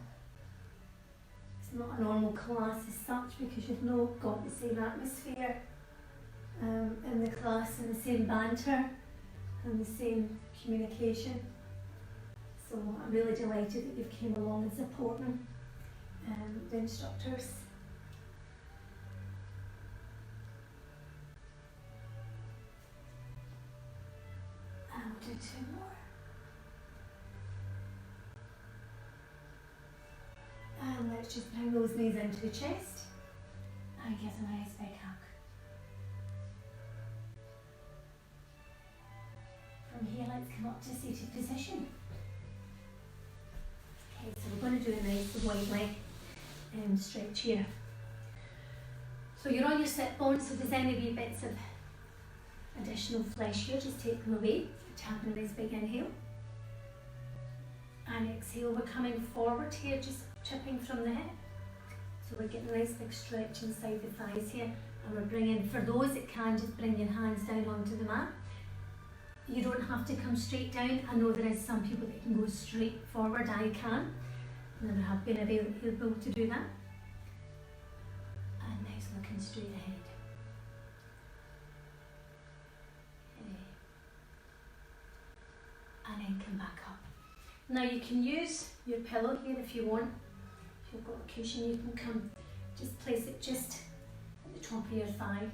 it's not a normal class as such because you've not got the same atmosphere in the class and the same banter and the same communication. So I'm really delighted that you've came along and supporting the instructors. And we'll do two more. And let's just bring those knees into the chest and give a nice big hug. From here, let's come up to seated position. Okay, so we're going to do a nice wide leg stretch here. So you're on your sit bones, so if there's any wee bits of additional flesh here, just take them away. Tapping a nice big inhale. And exhale, we're coming forward here, just tipping from the hip. So we're getting a nice big stretch inside the thighs here. And we're bringing, for those that can, just bring your hands down onto the mat. You don't have to come straight down. I know there is some people that can go straight forward, I can. Never have been able to do that. And nice looking straight ahead. Okay. And then come back up. Now you can use your pillow here if you want. If you've got a cushion, you can come, just place it just at the top of your thigh.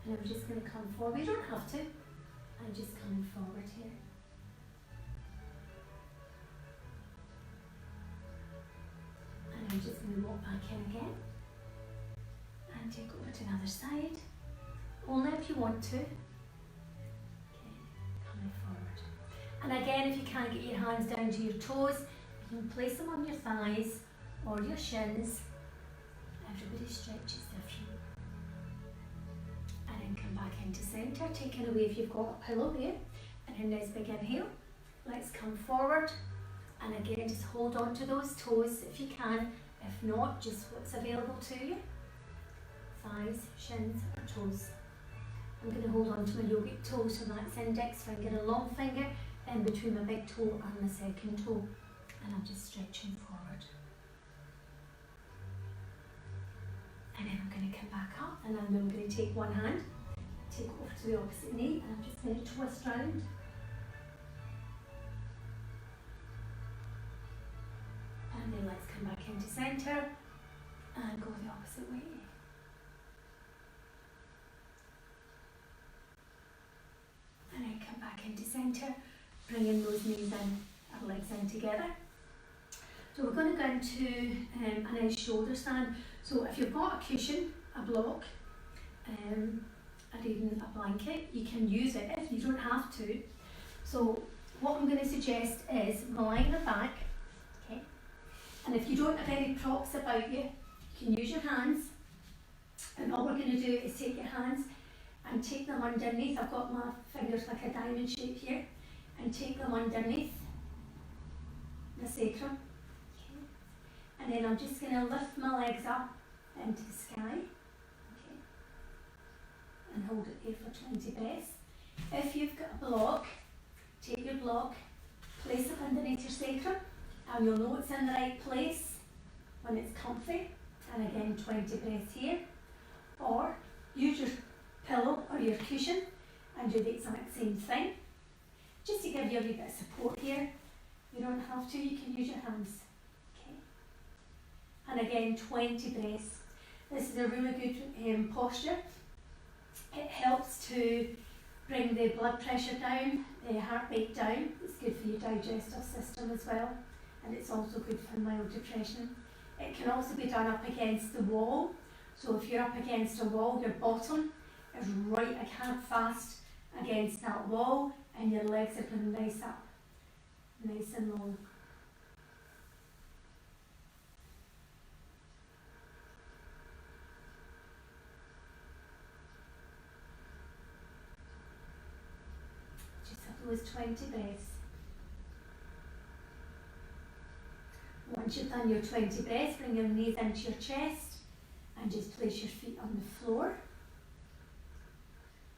And I'm just going to come forward. You don't have to. I'm just coming forward here. And I'm just going to walk back in again. And take over to the other side. Only if you want to. Okay, coming forward. And again, if you can't get your hands down to your toes, you can place them on your thighs or your shins. Everybody stretches their feet. And then come back into centre, taking away if you've got a pillow there. And then nice big inhale. Let's come forward. And again, just hold on to those toes if you can. If not, just what's available to you. Thighs, shins or toes. I'm going to hold on to my yogic toe, so that's index finger and long finger in between my big toe and the second toe. And I'm just stretching forward. And then I'm going to come back up, and then I'm going to take one hand, take it over to the opposite knee, and I'm just going to twist round. And then let's come back into centre and go the opposite way. And then come back into centre, bringing those knees in, our legs in together. So we're going to go into a nice shoulder stand. So if you've got a cushion, a block, and even a blanket, you can use it if you don't have to. So what I'm going to suggest is lying on the back, okay? And if you don't have any props about you, you can use your hands. And all we're going to do is take your hands and take them underneath. I've got my fingers like a diamond shape here, and take them underneath the sacrum. And then I'm just going to lift my legs up into the sky, okay, and hold it there for 20 breaths. If you've got a block, take your block, place it underneath your sacrum, and you'll know it's in the right place when it's comfy. And again, 20 breaths here. Or use your pillow or your cushion and do the exact same thing. Just to give you a wee bit of support here. You don't have to, you can use your hands. And again, 20 breaths. This is a really good posture. It helps to bring the blood pressure down, the heart rate down. It's good for your digestive system as well. And it's also good for mild depression. It can also be done up against the wall. So if you're up against a wall, your bottom is right fast against that wall, and your legs are going nice up, nice and long. Was 20 breaths. Once you've done your 20 breaths, bring your knees into your chest and just place your feet on the floor.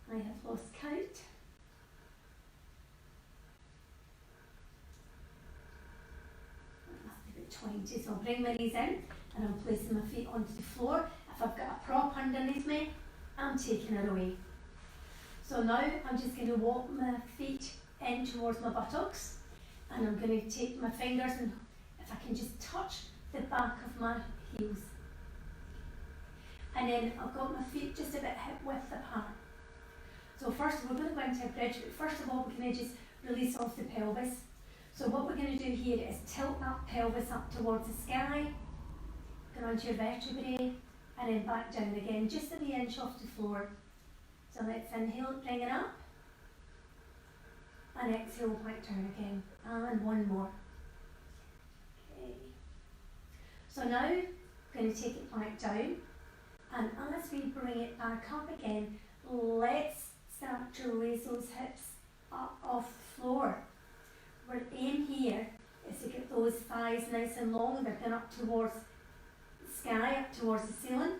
I have lost count. That must be about 20. So I'll bring my knees in and I'm placing my feet onto the floor. If I've got a prop underneath me, I'm taking it away. So now I'm just going to walk my feet in towards my buttocks, and I'm going to take my fingers, and if I can just touch the back of my heels. And then I've got my feet just a bit hip width apart. So first we're going to go into a bridge, but first of all we're going to just release off the pelvis. So what we're going to do here is tilt that pelvis up towards the sky, go onto your vertebrae, and then back down again, just a wee inch off the floor. So let's inhale, bring it up, and exhale back down again, and one more. Okay. So now, I'm going to take it back down, and as we bring it back up again, let's start to raise those hips up off the floor. Our aim here is to get those thighs nice and long, they're going up towards the sky, up towards the ceiling.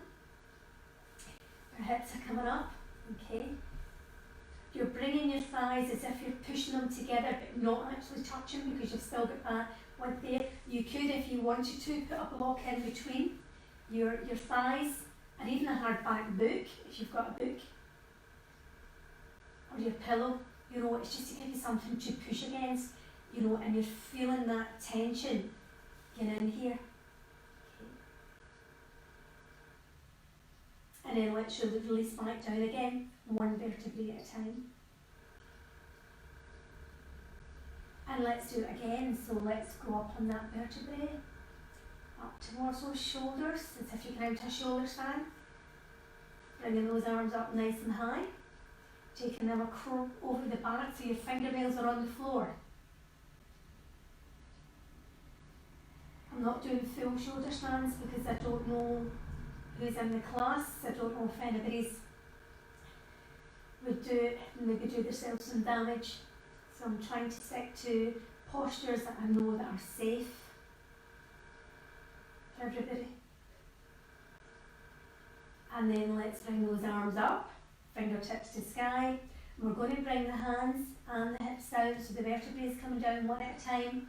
Our hips are coming up. Okay, you're bringing your thighs as if you're pushing them together but not actually touching, because you've still got that width there. You could, if you wanted to, put a block in between your thighs, and even a hardback book, if you've got a book, or your pillow. You know, it's just to give you something to push against, you know, and you're feeling that tension get in here. Okay. And then let's release back down again, one vertebrae at a time. And let's do it again, so let's go up on that vertebrae, up towards those shoulders, as if you can out a shoulder fan. Bringing those arms up nice and high, taking them over the back so your fingernails are on the floor. I'm not doing full shoulder stands because I don't know who's in the class. I don't know if anybody's would do it and maybe do themselves some damage. So I'm trying to stick to postures that I know that are safe for everybody. And then let's bring those arms up, fingertips to sky. And we're going to bring the hands and the hips down, so the vertebrae is coming down one at a time.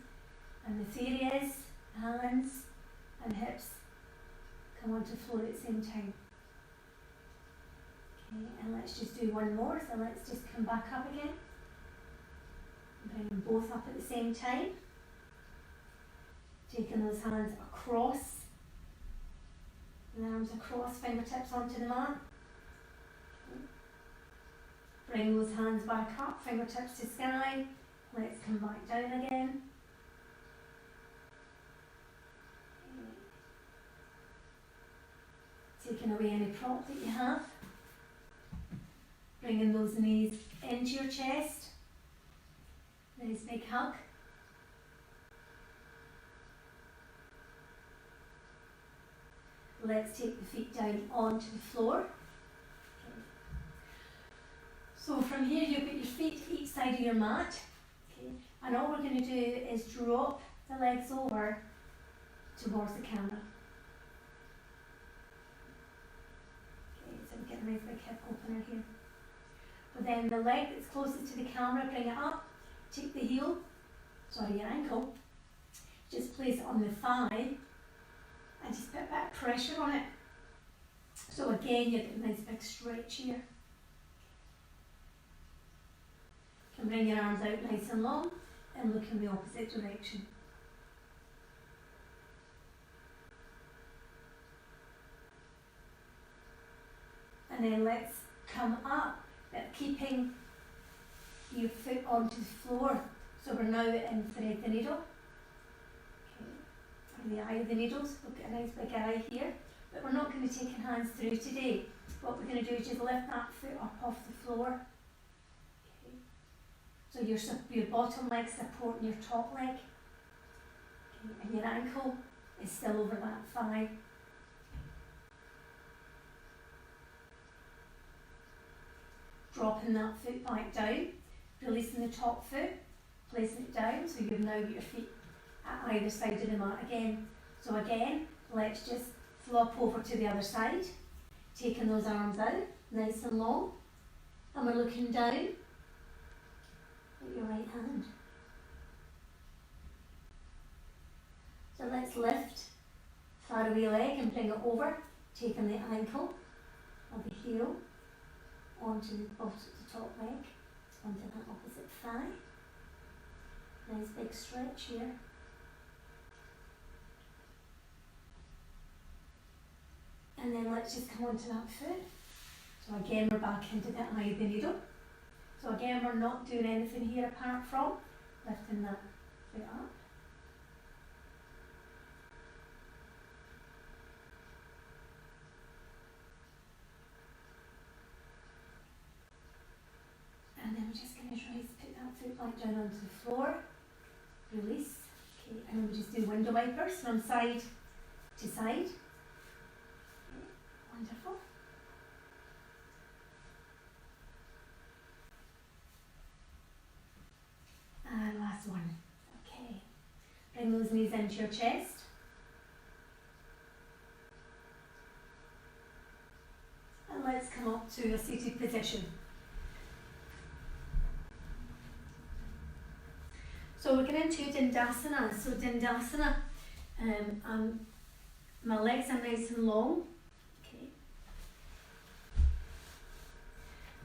And the theory is hands and hips come onto the floor at the same time. Okay, and let's just do one more. So let's just come back up again. Bring them both up at the same time. Taking those hands across, and arms across, fingertips onto the mat. Okay. Bring those hands back up, fingertips to sky. Let's come back down again. Okay. Taking away any prop that you have. Bringing those knees into your chest. Nice big hug. Let's take the feet down onto the floor. Okay. So from here you've got your feet to each side of your mat. Okay. And all we're going to do is drop the legs over towards the camera. Okay, so we get a nice big hip opener here. But then the leg that's closest to the camera, bring it up. Take the heel, your ankle, just place it on the thigh and just put a bit of pressure on it. So again, you get a nice big stretch here. You can bring your arms out nice and long and look in the opposite direction. And then let's come up, but keeping your foot onto the floor. So we're now in thread the needle. Okay. Or the eye of the needles. We've got a nice big eye here. But we're not going to take your hands through today. What we're going to do is just lift that foot up off the floor. Okay. So your bottom leg supporting your top leg. Okay. And your ankle is still over that thigh. Dropping that foot back down. Releasing the top foot, placing it down, so you've now got your feet at either side of the mat again. So again, let's just flop over to the other side, taking those arms out, nice and long, and we're looking down at your right hand. So let's lift far away leg and bring it over, taking the ankle or the heel onto the top leg. Onto that opposite thigh. Nice big stretch here. And then let's just come onto that foot. So again, we're back into the eye of the needle. So again, we're not doing anything here apart from lifting that foot up. And then we're just going to try to put that foot back down onto the floor. Release. Okay, and then we just do window wipers from side to side. Okay, wonderful. And last one. Okay. Bring those knees into your chest. And let's come up to a seated position. So we're going into Dandasana. So Dandasana And my legs are nice and long. Okay.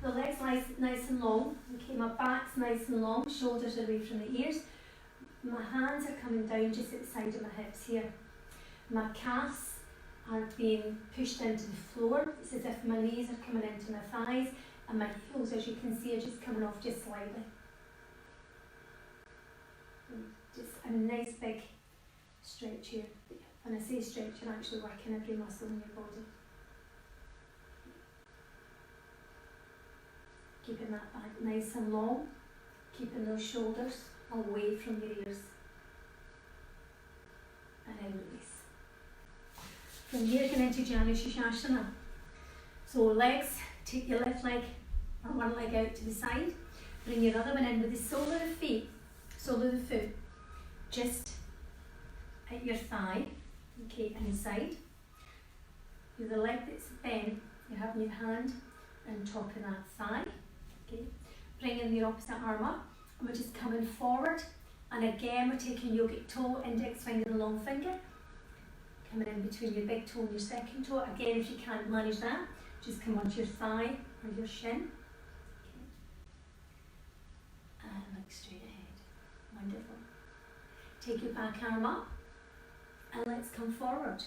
The legs nice and long. Okay, my back's nice and long, shoulders away from the ears. My hands are coming down just at the side of my hips here. My calves are being pushed into the floor. It's as if my knees are coming into my thighs, and my heels, as you can see, are just coming off just slightly. Just a nice big stretch here. When I say stretch, you're actually working every muscle in your body. Keeping that back nice and long, keeping those shoulders away from your ears. And then release. From here, going into Janu Shashasana. So legs, take your left leg or one leg out to the side. Bring your other one in with the sole of the foot, just at your thigh, okay, inside. With the leg that's bent, you're having your hand on top of that thigh, okay. Bring in the opposite arm up, and we're just coming forward. And again, we're taking yogic toe, index finger and long finger. Coming in between your big toe and your second toe. Again, if you can't manage that, just come onto your thigh or your shin. Okay. And look straight ahead. Wonderful. Take your back arm up and let's come forward.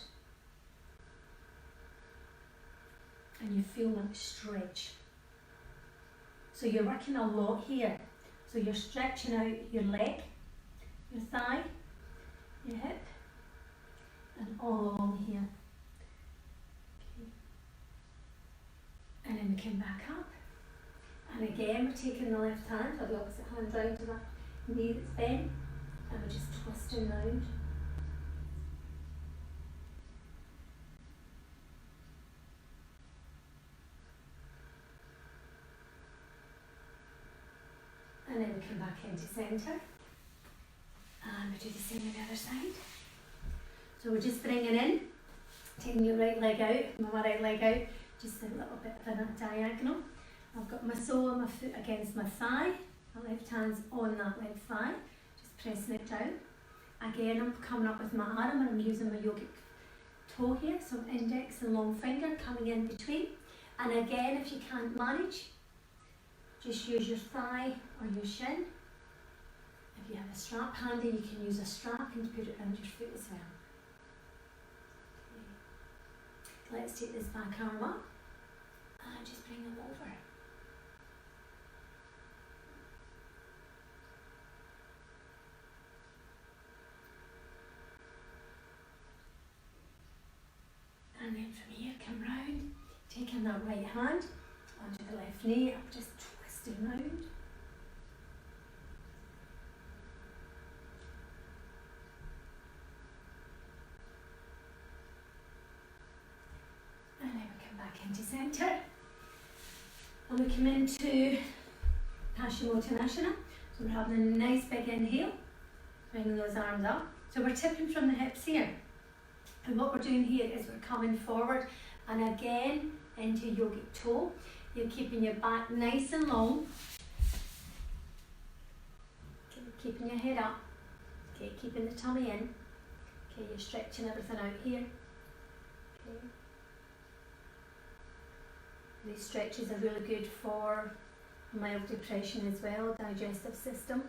And you feel that stretch. So you're working a lot here. So you're stretching out your leg, your thigh, your hip, and all along here. Okay. And then we come back up. And again, we're taking the left hand or the opposite hand down to that knee that's bent, and we're just twisting round. And then we come back into centre. And we do the same on the other side. So we're just bringing in, taking your right leg out, my right leg out, just a little bit of a diagonal. I've got my sole of my foot against my thigh, my left hand's on that left thigh, just pressing it down. Again, I'm coming up with my arm and I'm using my yogic toe here, so index and long finger coming in between. And again, if you can't manage, just use your thigh or your shin. If you have a strap handy, you can use a strap and put it around your foot as well. Okay. Let's take this back arm up and just bring them over. And then from here, come round, taking that right hand onto the left knee, I'm just twisting round. And then we come back into centre. And we come into Paschimottanasana. So we're having a nice big inhale, bringing those arms up. So we're tipping from the hips here. And what we're doing here is we're coming forward and again into yogic toe. You're keeping your back nice and long. Okay, keeping your head up. Okay, keeping the tummy in. Okay, you're stretching everything out here. Okay. These stretches are really good for mild depression as well, digestive system.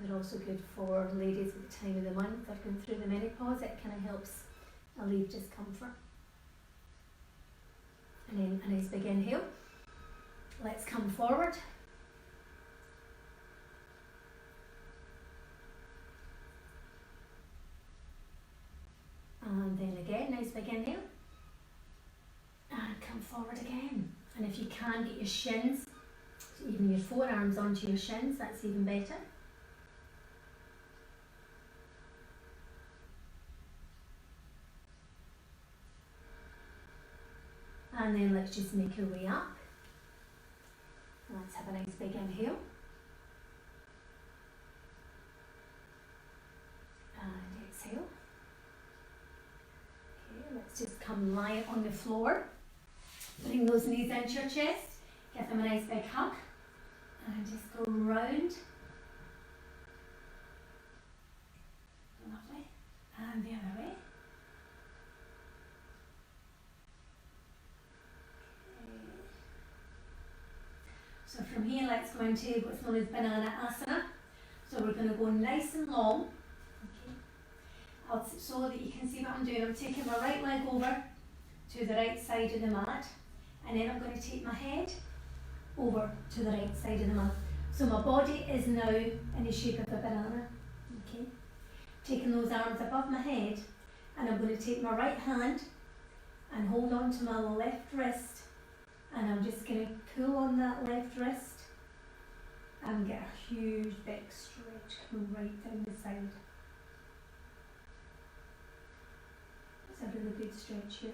They're also good for ladies at the time of the month that are going through the menopause. It kind of helps alleviate discomfort. And then a nice big inhale. Let's come forward. And then again, nice big inhale. And come forward again. And if you can, get your shins, so even your forearms onto your shins, that's even better. And then let's just make our way up. Let's have a nice big inhale. And exhale. Okay, let's just come lie on the floor. Bring those knees into your chest. Give them a nice big hug. And just go round And the other way. So from here, let's go into what's known as banana asana. So we're going to go nice and long, okay. So that you can see what I'm doing. I'm taking my right leg over to the right side of the mat, and then I'm going to take my head over to the right side of the mat. So my body is now in the shape of a banana, okay. Taking those arms above my head, and I'm going to take my right hand and hold on to my left wrist, and I'm just going to pull on that left wrist and get a huge big stretch coming right down the side. It's a really good stretch here.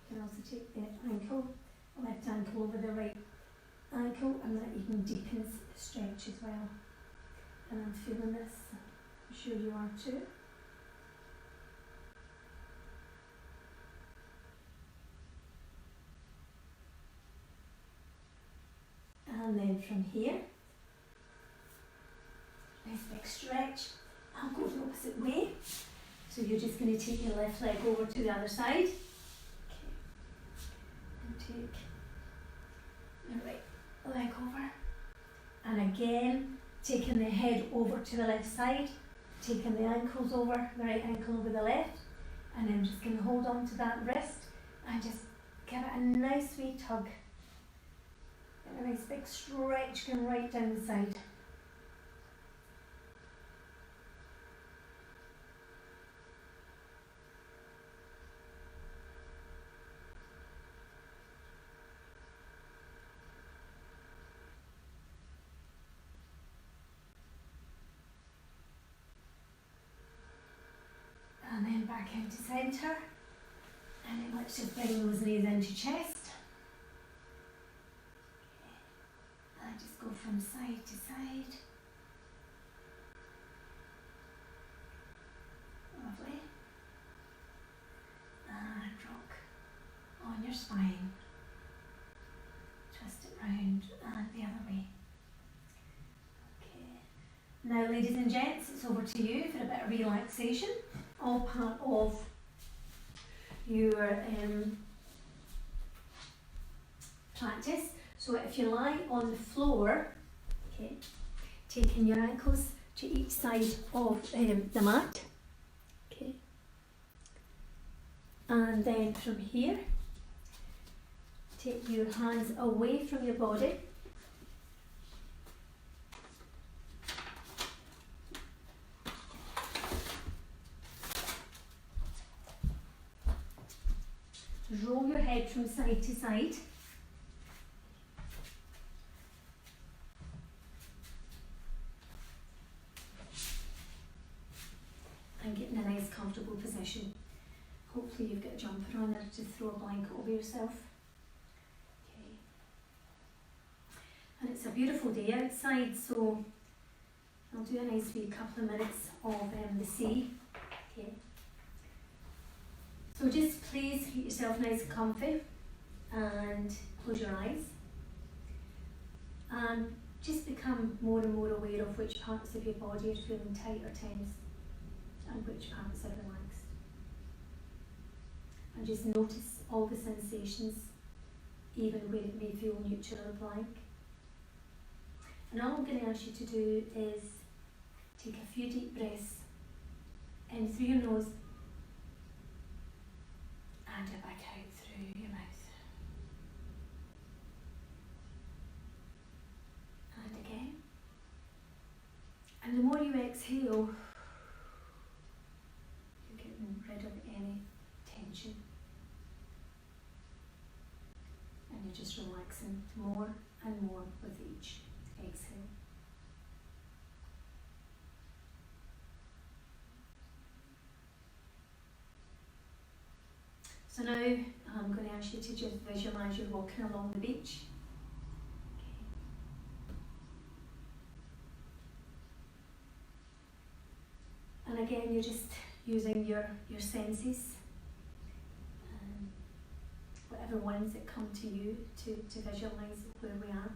You can also take the ankle, left ankle over the right ankle, and that even deepens the stretch as well. And I'm feeling this, I'm sure you are too. And then from here, nice big stretch. I'll go the opposite way. So you're just going to take your left leg over to the other side. Okay. And take your right leg over. And again, taking the head over to the left side, taking the ankles over, the right ankle over the left, and then just going to hold on to that wrist and just give it a nice wee tug. And a nice big stretch going right down the side. And then back into centre. And then let's just bring those knees into chest. And just go from side to side. Lovely. And rock on your spine. Twist it round and the other way. Okay. Now, ladies and gents, it's over to you for a bit of relaxation. All part of your practice. So if you lie on the floor, okay, taking your ankles to each side of the mat, okay, and then from here, take your hands away from your body. Roll your head from side to side. And get in a nice comfortable position. Hopefully you've got a jumper on there to throw a blanket over yourself. Okay. And it's a beautiful day outside, so I'll do a nice wee couple of minutes of the sea. Okay. So just please get yourself nice and comfy and close your eyes. And just become more and more aware of which parts of your body are feeling tight or tense and which parts are relaxed. And just notice all the sensations, even where it may feel neutral or blank. And all I'm going to ask you to do is take a few deep breaths in through your nose and back out through your mouth. And again. And the more you exhale, you're getting rid of any tension. And you're just relaxing more and more with each exhale. So now I'm going to ask you to just visualise you're walking along the beach. Okay. And again, you're just using your senses, whatever ones that come to you to visualise where we are.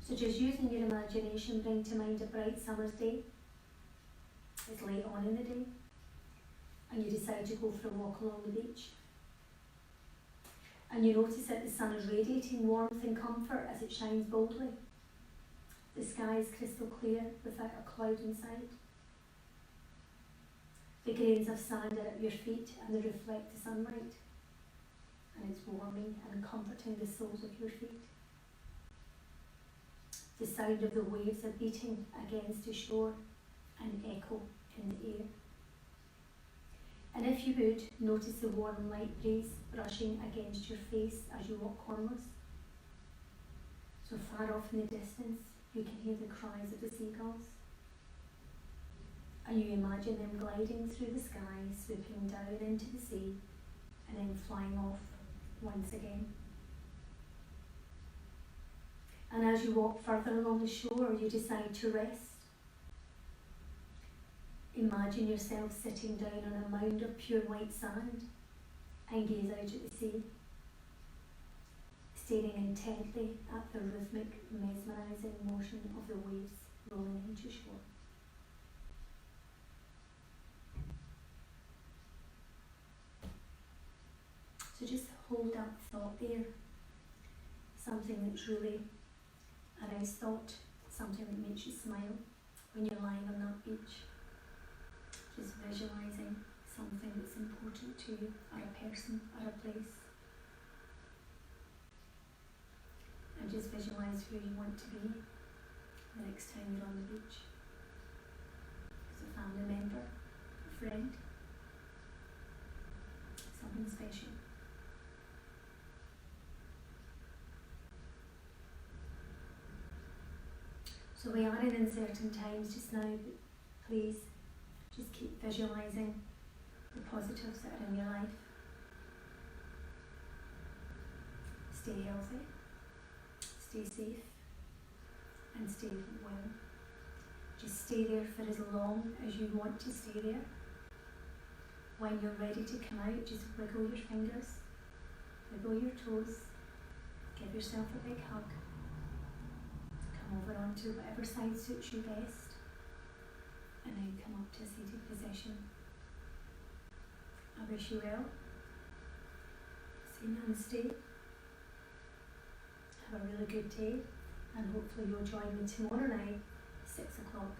So just using your imagination, bring to mind a bright summer's day. It's late on in the day, and you decide to go for a walk along the beach. And you notice that the sun is radiating warmth and comfort as it shines boldly. The sky is crystal clear without a cloud in sight. The grains of sand are at your feet and they reflect the sunlight, and it's warming and comforting the soles of your feet. The sound of the waves are beating against the shore and echo in the air. And if you would, notice the warm light breeze brushing against your face as you walk onwards. So far off in the distance, you can hear the cries of the seagulls. And you imagine them gliding through the sky, swooping down into the sea, and then flying off once again. And as you walk further along the shore, you decide to rest. Imagine yourself sitting down on a mound of pure white sand and gaze out at the sea, staring intently at the rhythmic, mesmerising motion of the waves rolling into shore. So just hold that thought there, something that's really a nice thought, something that makes you smile when you're lying on that beach. Just visualising something that's important to you, or a person, or a place. And just visualise who you want to be the next time you're on the beach. As a family member, a friend, someone special. So we are in uncertain times just now, but please just keep visualising the positives that are in your life. Stay healthy, stay safe, and stay well. Just stay there for as long as you want to stay there. When you're ready to come out, just wiggle your fingers, wiggle your toes, give yourself a big hug. Come over onto whatever side suits you best, and then come up to a seated position. I wish you well. Say namaste. Have a really good day, and hopefully you'll join me tomorrow night, 6 o'clock.